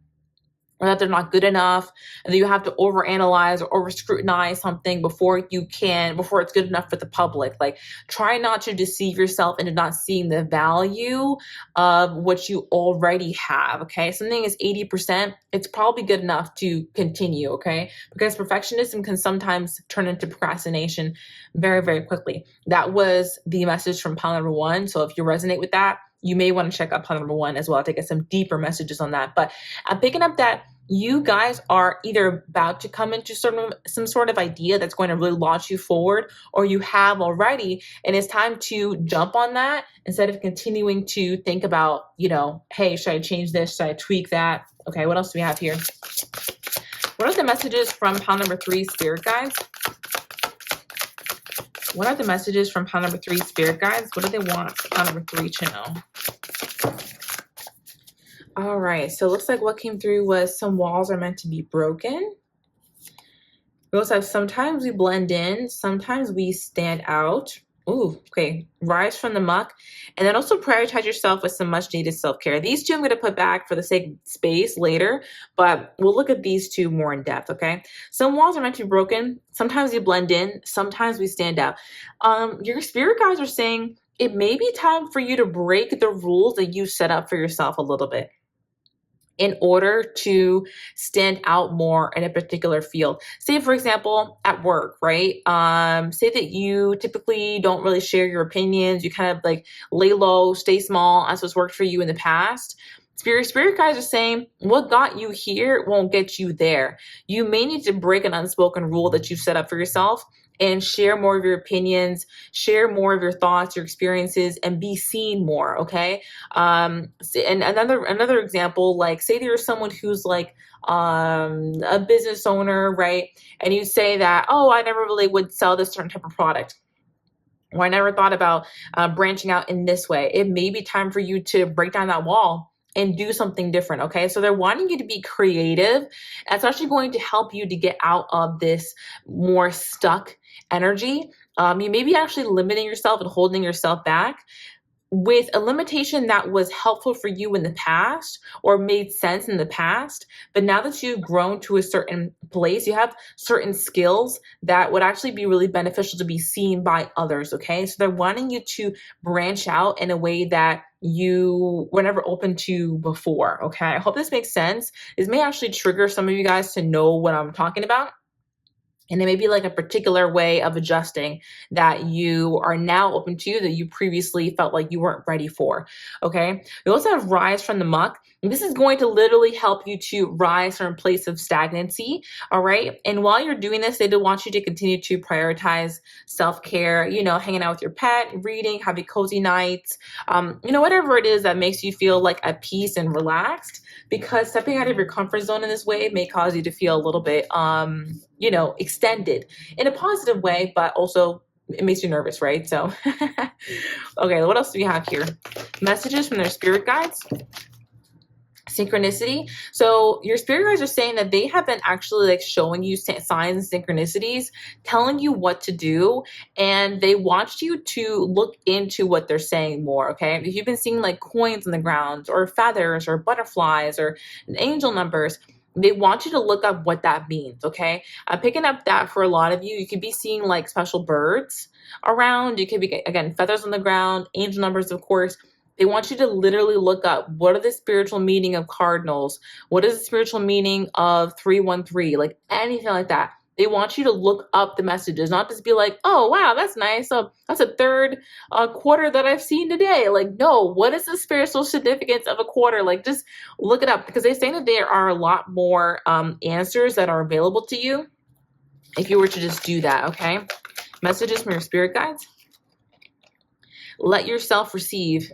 or that they're not good enough, and that you have to overanalyze or over scrutinize something before it's good enough for the public. Like, try not to deceive yourself into not seeing the value of what you already have. Okay. Something is 80%, it's probably good enough to continue. Okay. Because perfectionism can sometimes turn into procrastination very, very quickly. That was the message from pile number 1. So if you resonate with that, you may want to check out pile number 1 as well to get some deeper messages on that. But I'm picking up that you guys are either about to come into some sort of idea that's going to really launch you forward, or you have already, and it's time to jump on that instead of continuing to think about, hey, should I change this? Should I tweak that? Okay, what else do we have here? What are the messages from pile number 3, spirit guides? What are the messages from pile number 3, spirit guides? What do they want pile number 3 to know? All right, so it looks like what came through was some walls are meant to be broken. We also have sometimes we blend in, sometimes we stand out. Ooh, okay, rise from the muck. And then also prioritize yourself with some much needed self-care. These two I'm going to put back for the sake of space later, but we'll look at these two more in depth, okay? Some walls are meant to be broken. Sometimes we blend in, sometimes we stand out. Your spirit guides are saying it may be time for you to break the rules that you set up for yourself a little bit in order to stand out more in a particular field. Say, for example, at work, right? Say that you typically don't really share your opinions. You kind of like lay low, stay small. That's what's worked for you in the past. Spirit guides are saying what got you here won't get you there. You may need to break an unspoken rule that you've set up for yourself and share more of your opinions, share more of your thoughts, your experiences, and be seen more, okay? And another example, like say that you're someone who's like a business owner, right? And you say that, oh, I never really would sell this certain type of product. Or I never thought about branching out in this way. It may be time for you to break down that wall and do something different, okay? So they're wanting you to be creative. That's actually going to help you to get out of this more stuck energy. You may be actually limiting yourself and holding yourself back with a limitation that was helpful for you in the past or made sense in the past. But now that you've grown to a certain place, you have certain skills that would actually be really beneficial to be seen by others, okay? So they're wanting you to branch out in a way that you were never open to before, okay? I hope this makes sense. This may actually trigger some of you guys to know what I'm talking about. And it may be like a particular way of adjusting that you are now open to that you previously felt like you weren't ready for, okay? We also have rise from the muck. And this is going to literally help you to rise from a place of stagnancy, all right? And while you're doing this, they do want you to continue to prioritize self-care, hanging out with your pet, reading, having cozy nights, whatever it is that makes you feel like at peace and relaxed, because stepping out of your comfort zone in this way may cause you to feel a little bit, extended in a positive way, but also it makes you nervous, right? So, okay, what else do we have here? Messages from their spirit guides. Synchronicity. So your spirit guides are saying that they have been actually like showing you signs and synchronicities, telling you what to do, and they want you to look into what they're saying more, okay? If you've been seeing like coins on the ground or feathers or butterflies or angel numbers, they want you to look up what that means, okay? I'm picking up that for a lot of you. You could be seeing like special birds around. You could be, again, feathers on the ground, angel numbers, of course. They want you to literally look up what are the spiritual meaning of cardinals? What is the spiritual meaning of 313? Like anything like that. They want you to look up the messages, not just be like, oh, wow, that's nice. So that's a third quarter that I've seen today. Like, no, what is the spiritual significance of a quarter? Like, just look it up, because they say that there are a lot more answers that are available to you if you were to just do that, okay? Messages from your spirit guides. Let yourself receive.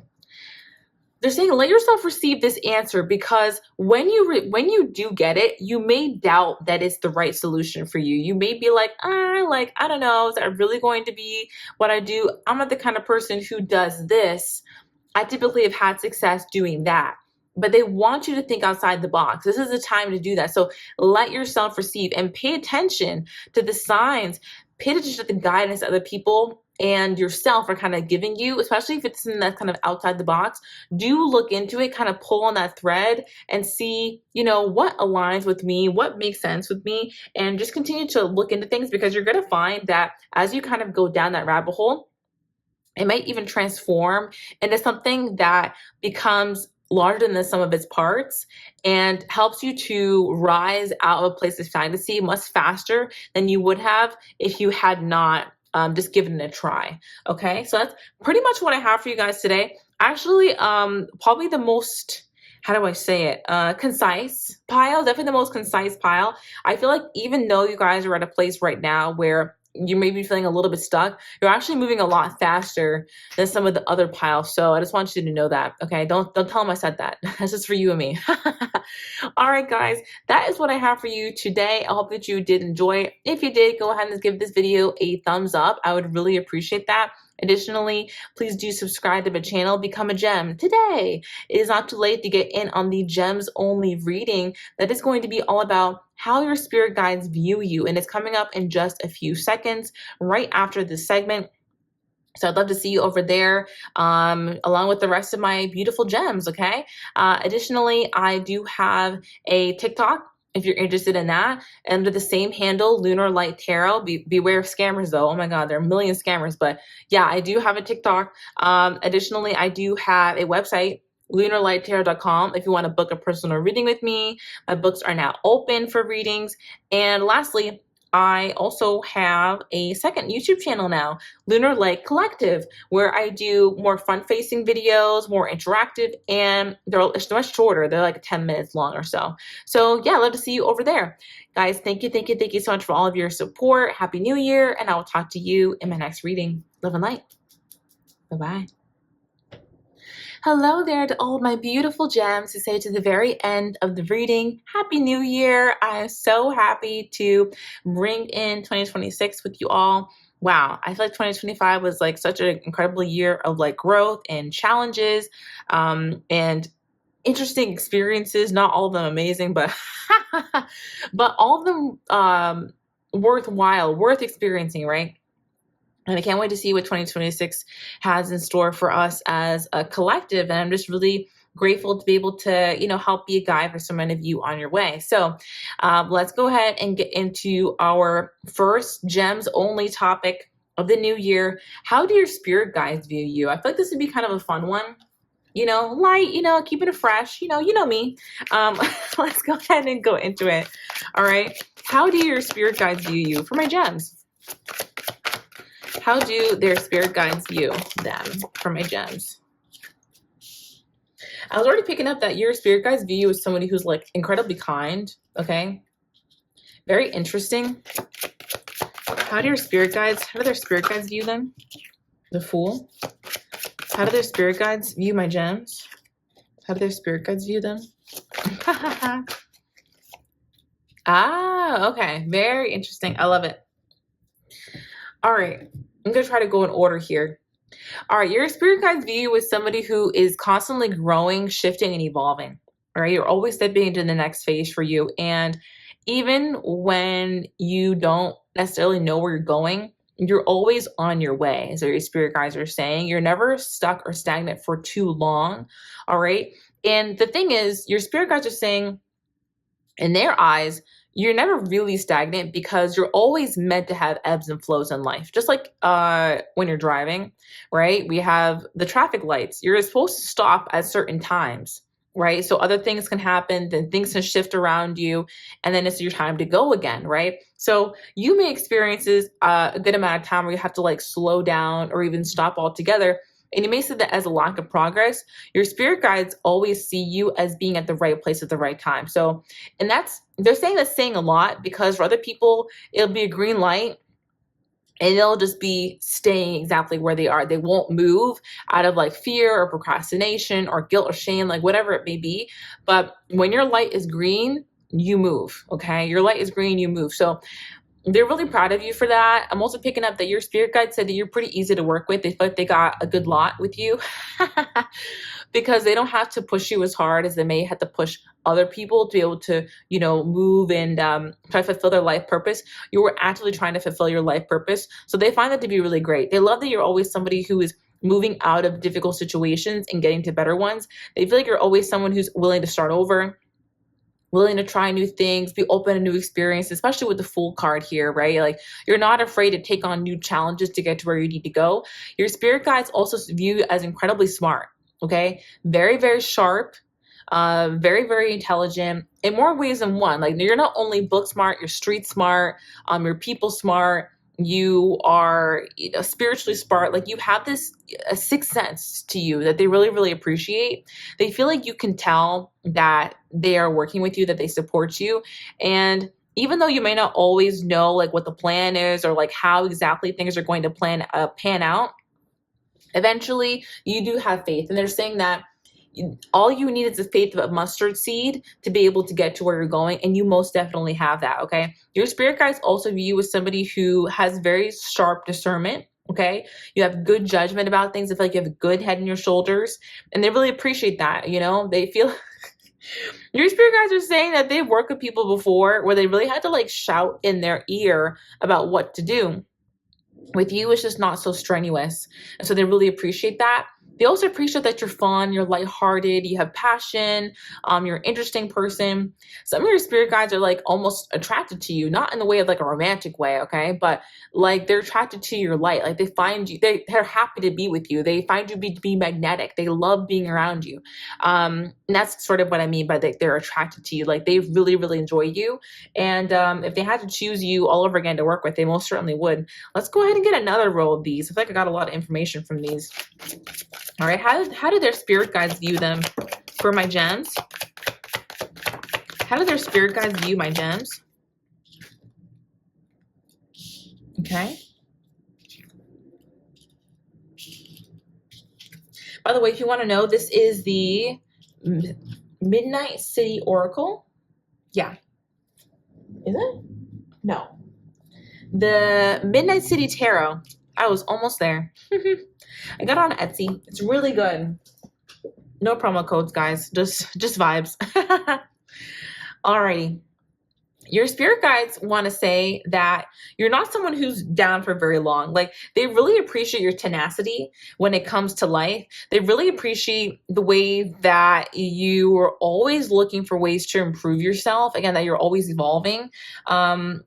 They're saying let yourself receive this answer, because when you do get it, you may doubt that it's the right solution for you. You may be like, I don't know, is that really going to be what I do? I'm not the kind of person who does this. I typically have had success doing that. But they want you to think outside the box. This is the time to do that. So let yourself receive and pay attention to the signs. Pay attention to the guidance of other people and yourself are kind of giving you, especially if it's something that's kind of outside the box, do look into it, kind of pull on that thread and see, you know, what aligns with me, what makes sense with me, and just continue to look into things, because you're going to find that as you kind of go down that rabbit hole, it might even transform into something that becomes larger than the sum of its parts and helps you to rise out of a place of fantasy much faster than you would have if you had not just given it a try. Okay, so that's pretty much what I have for you guys today. Actually, probably the most, how do I say it? Concise pile, definitely the most concise pile. I feel like even though you guys are at a place right now where you may be feeling a little bit stuck, you're actually moving a lot faster than some of the other piles. So I just want you to know that. Okay, don't tell them I said that. That's just for you and me. All right, guys, that is what I have for you today. I hope that you did enjoy it. If you did, go ahead and give this video a thumbs up. I would really appreciate that. Additionally, please do subscribe to my channel, become a gem today. It is not too late to get in on the gems only reading that is going to be all about how your spirit guides view you, and it's coming up in just a few seconds right after this segment. So I'd love to see you over there, along with the rest of my beautiful gems, okay? Additionally, I do have a TikTok if you're interested in that, under the same handle, Lunar Light Tarot. Beware of scammers, though. Oh my God, there are a million scammers. But yeah, I do have a TikTok. Additionally, I do have a website, lunarlighttarot.com, if you want to book a personal reading with me. My books are now open for readings. And lastly, I also have a second YouTube channel now, Lunar Light Collective, where I do more fun-facing videos, more interactive, and they're much shorter. They're like 10 minutes long or so. So yeah, I'd love to see you over there. Guys, thank you so much for all of your support. Happy New Year, and I will talk to you in my next reading. Love and light. Bye-bye. Hello there to all my beautiful gems who say to the very end of the reading, Happy New Year. I am so happy to bring in 2026 with you all. Wow, I feel like 2025 was like such an incredible year of like growth and challenges and interesting experiences. Not all of them amazing, but but all of them worthwhile, worth experiencing, right? And I can't wait to see what 2026 has in store for us as a collective. And I'm just really grateful to be able to, you know, help be a guide for so many of you on your way. So let's go ahead and get into our first gems only topic of the new year. How do your spirit guides view you? I feel like this would be kind of a fun one. You know, light, you know, keeping it fresh, you know me. Let's go ahead and go into it. All right. How do your spirit guides view you? For my gems. How do their spirit guides view them? For my gems. I was already picking up that your spirit guides view you as somebody who's like incredibly kind. Okay. Very interesting. How do your spirit guides, how do their spirit guides view them? The Fool. How do their spirit guides view my gems? How do their spirit guides view them? Ah, okay. Very interesting. I love it. All right. I'm going to try to go in order here. All right. Your spirit guides view you as somebody who is constantly growing, shifting, and evolving. All right. You're always stepping into the next phase for you. And even when you don't necessarily know where you're going, you're always on your way. So your spirit guides are saying you're never stuck or stagnant for too long. All right. And the thing is, your spirit guides are saying in their eyes, you're never really stagnant because you're always meant to have ebbs and flows in life. Just like when you're driving, right? We have the traffic lights. You're supposed to stop at certain times, right? So other things can happen, then things can shift around you, and then it's your time to go again, right? So you may experience a good amount of time where you have to like slow down or even stop altogether. And you may see that as a lack of progress. Your spirit guides always see you as being at the right place at the right time. So, and they're saying a lot, because for other people, it'll be a green light and they'll just be staying exactly where they are. They won't move out of like fear or procrastination or guilt or shame, like whatever it may be. But when your light is green, you move, okay? Your light is green, you move. So they're really proud of you for that. I'm also picking up that your spirit guide said that you're pretty easy to work with. They feel like they got a good lot with you because they don't have to push you as hard as they may have to push other people to be able to, you know, move and try to fulfill their life purpose. You were actively trying to fulfill your life purpose. So they find that to be really great. They love that you're always somebody who is moving out of difficult situations and getting to better ones. They feel like you're always someone who's willing to start over, willing to try new things, be open to new experiences, especially with the Fool card here, right? Like, you're not afraid to take on new challenges to get to where you need to go. Your spirit guides also view you as incredibly smart, okay? Very, very sharp, very, very intelligent in more ways than one. Like, you're not only book smart, you're street smart, you're people smart, you are, you know, spiritually smart. Like, you have this a sixth sense to you that they really, really appreciate. They feel like you can tell that they are working with you, that they support you. And even though you may not always know like what the plan is or like how exactly things are going to pan out, eventually you do have faith. And they're saying that all you need is the faith of a mustard seed to be able to get to where you're going. And you most definitely have that. Okay. Your spirit guides also view you as somebody who has very sharp discernment. Okay. You have good judgment about things. I feel like you have a good head in your shoulders, and they really appreciate that. You know, they feel your spirit guides are saying that they've worked with people before where they really had to like shout in their ear about what to do. With you, it's just not so strenuous. And so they really appreciate that. They also appreciate that you're fun, you're lighthearted, you have passion, you're an interesting person. Some of your spirit guides are like almost attracted to you, not in the way of like a romantic way, okay? But like they're attracted to your light. Like they find you, they're happy to be with you. They find you to be magnetic. They love being around you. And that's sort of what I mean by they're attracted to you. Like they really, really enjoy you. And if they had to choose you all over again to work with, they most certainly would. Let's go ahead and get another roll of these. I feel like I got a lot of information from these. All right, how do their spirit guides view them for my gems? How do their spirit guides view my gems? Okay. By the way, if you want to know, this is the Midnight City Oracle. Yeah. Is it? No. The Midnight City Tarot. I was almost there. I got it on Etsy. It's really good. No promo codes, guys. Just vibes. Alrighty. Your spirit guides want to say that you're not someone who's down for very long. Like, they really appreciate your tenacity when it comes to life. They really appreciate the way that you are always looking for ways to improve yourself. Again, that you're always evolving. And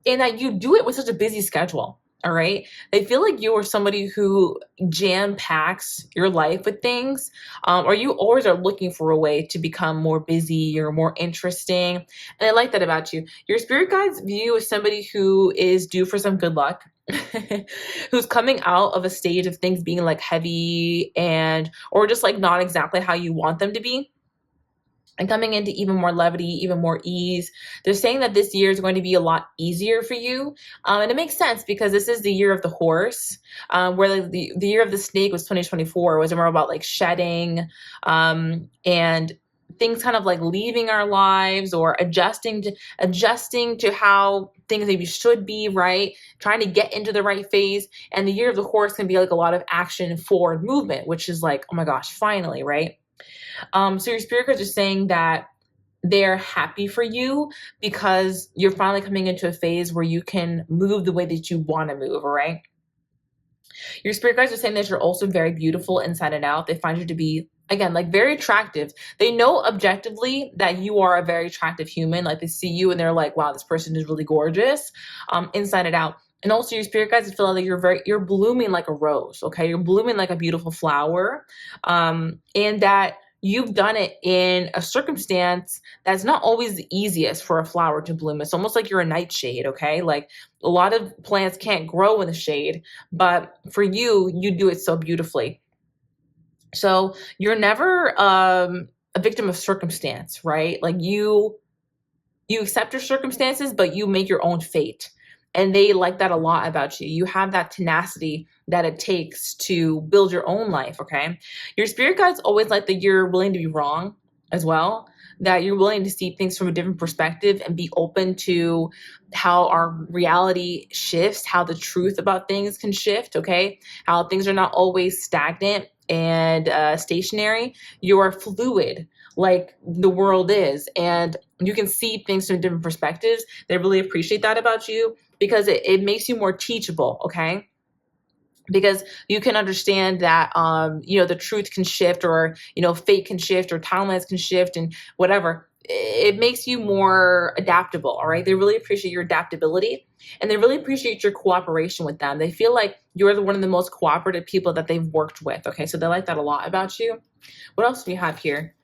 that you do it with such a busy schedule. All right. They feel like you are somebody who jam packs your life with things, or you always are looking for a way to become more busy or more interesting. And I like that about you. Your spirit guides view you as somebody who is due for some good luck, who's coming out of a stage of things being like heavy or just like not exactly how you want them to be, and coming into even more levity, even more ease. They're saying that this year is going to be a lot easier for you. And it makes sense because this is the year of the horse, where the year of the snake was 2024. It was more about like shedding and things kind of like leaving our lives or adjusting to how things maybe should be, right? Trying to get into the right phase. And the year of the horse can be like a lot of action, forward movement, which is like, oh my gosh, finally, right? So your spirit guides are saying that they're happy for you because you're finally coming into a phase where you can move the way that you want to move, all right? Your spirit guides are saying that you're also very beautiful inside and out. They find you to be, again, like very attractive. They know objectively that you are a very attractive human. Like they see you and they're like, wow, this person is really gorgeous, inside and out. And also your spirit guides feel like you're blooming like a rose, okay? You're blooming like a beautiful flower, and that you've done it in a circumstance that's not always the easiest for a flower to bloom. It's almost like you're a nightshade, okay? Like a lot of plants can't grow in the shade, but for you, you do it so beautifully. So you're never a victim of circumstance, right? Like you accept your circumstances, but you make your own fate. And they like that a lot about you. You have that tenacity that it takes to build your own life, okay? Your spirit guides always like that you're willing to be wrong as well. that you're willing to see things from a different perspective and be open to how our reality shifts, how the truth about things can shift, okay? How things are not always stagnant and stationary. You are fluid like the world is, and you can see things from different perspectives. They really appreciate that about you because it makes you more teachable, okay? Because you can understand that the truth can shift, or fate can shift, or timelines can shift, and whatever. It makes you more adaptable. All right, they really appreciate your adaptability, and they really appreciate your cooperation with them. They feel like you're one of the most cooperative people that they've worked with. Okay, so they like that a lot about you. What else do we have here?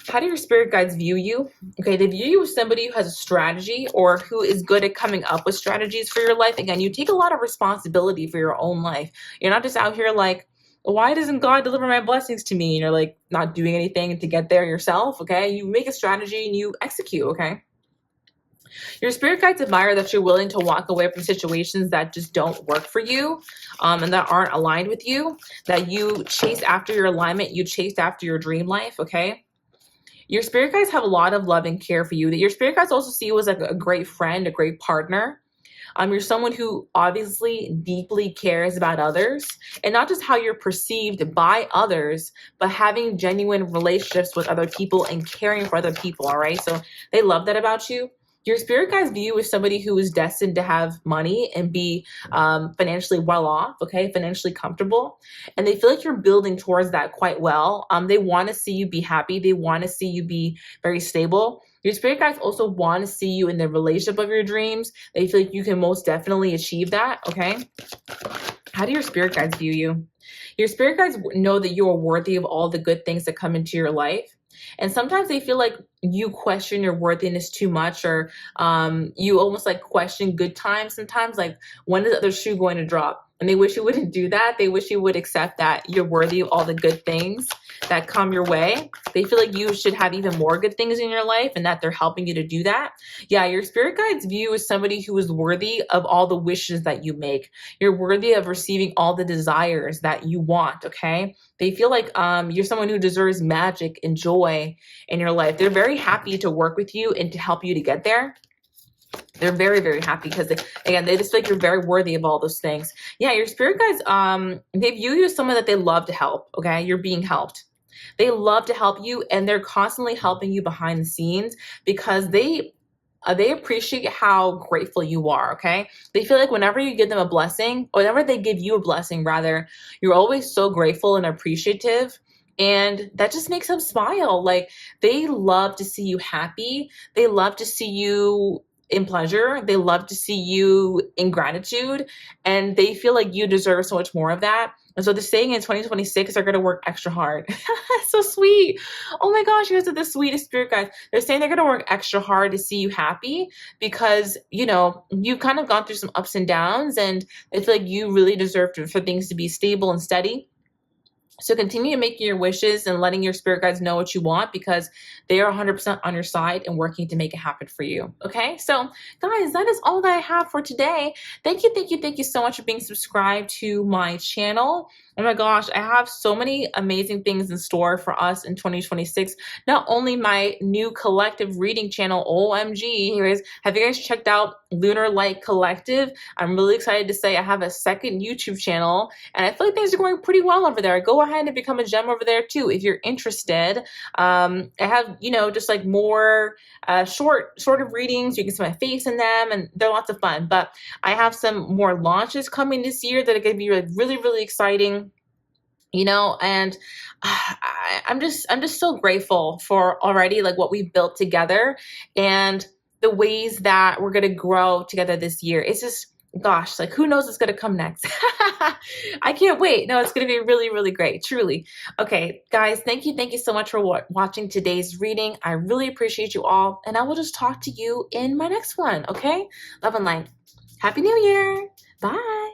How do your spirit guides view you? Okay, they view you as somebody who has a strategy, or who is good at coming up with strategies for your life. Again, you take a lot of responsibility for your own life. You're not just out here like, why doesn't God deliver my blessings to me? And you're like not doing anything to get there yourself, okay? You make a strategy and you execute, okay? Your spirit guides admire that you're willing to walk away from situations that just don't work for you, and that aren't aligned with you, that you chase after your alignment, you chase after your dream life, okay? Your spirit guides have a lot of love and care for you. That your spirit guides also see you as like a great friend, a great partner. You're someone who obviously deeply cares about others, and not just how you're perceived by others, but having genuine relationships with other people and caring for other people. All right. So they love that about you. Your spirit guides view you as somebody who is destined to have money and be financially well off, okay, financially comfortable. And they feel like you're building towards that quite well. They want to see you be happy. They want to see you be very stable. Your spirit guides also want to see you in the relationship of your dreams. They feel like you can most definitely achieve that, okay? How do your spirit guides view you? Your spirit guides know that you are worthy of all the good things that come into your life. And sometimes they feel like you question your worthiness too much, or you almost like question good times sometimes, like when is the other shoe going to drop? And they wish you wouldn't do that. They wish you would accept that you're worthy of all the good things that come your way. They feel like you should have even more good things in your life, and that they're helping you to do that. Yeah, your spirit guides view you as somebody who is worthy of all the wishes that you make. You're worthy of receiving all the desires that you want, okay? They feel like you're someone who deserves magic and joy in your life. They're very happy to work with you and to help you to get there. They're very, very happy because they just feel like you're very worthy of all those things. Yeah, your spirit guides, they view you as someone that they love to help, okay? You're being helped. They love to help you, and they're constantly helping you behind the scenes because they appreciate how grateful you are, okay? They feel like whenever you give them a blessing, or whenever they give you a blessing, rather, you're always so grateful and appreciative. And that just makes them smile. Like, they love to see you happy. They love to see you in pleasure. They love to see you in gratitude. And they feel like you deserve so much more of that. And so they're saying in 2026, they're going to work extra hard. So sweet. Oh my gosh, you guys are the sweetest spirit guides. They're saying they're going to work extra hard to see you happy because, you've kind of gone through some ups and downs, and I feel like you really deserve for things to be stable and steady. So continue making your wishes and letting your spirit guides know what you want, because they are 100% on your side and working to make it happen for you. Okay, so guys, that is all that I have for today. Thank you so much for being subscribed to my channel. Oh my gosh, I have so many amazing things in store for us in 2026. Not only my new collective reading channel, OMG, have you guys checked out Lunar Light Collective? I'm really excited to say I have a second YouTube channel, and I feel like things are going pretty well over there. Go ahead and become a gem over there too if you're interested. I have, just like more short of readings. You can see my face in them, and they're lots of fun. But I have some more launches coming this year that are going to be really, really exciting. And I'm just so grateful for already like what we've built together and the ways that we're going to grow together this year. It's just, gosh, like who knows what's going to come next? I can't wait. No, it's going to be really, really great. Truly. Okay, guys, thank you so much for watching today's reading. I really appreciate you all. And I will just talk to you in my next one. Okay. Love and light. Happy New Year. Bye.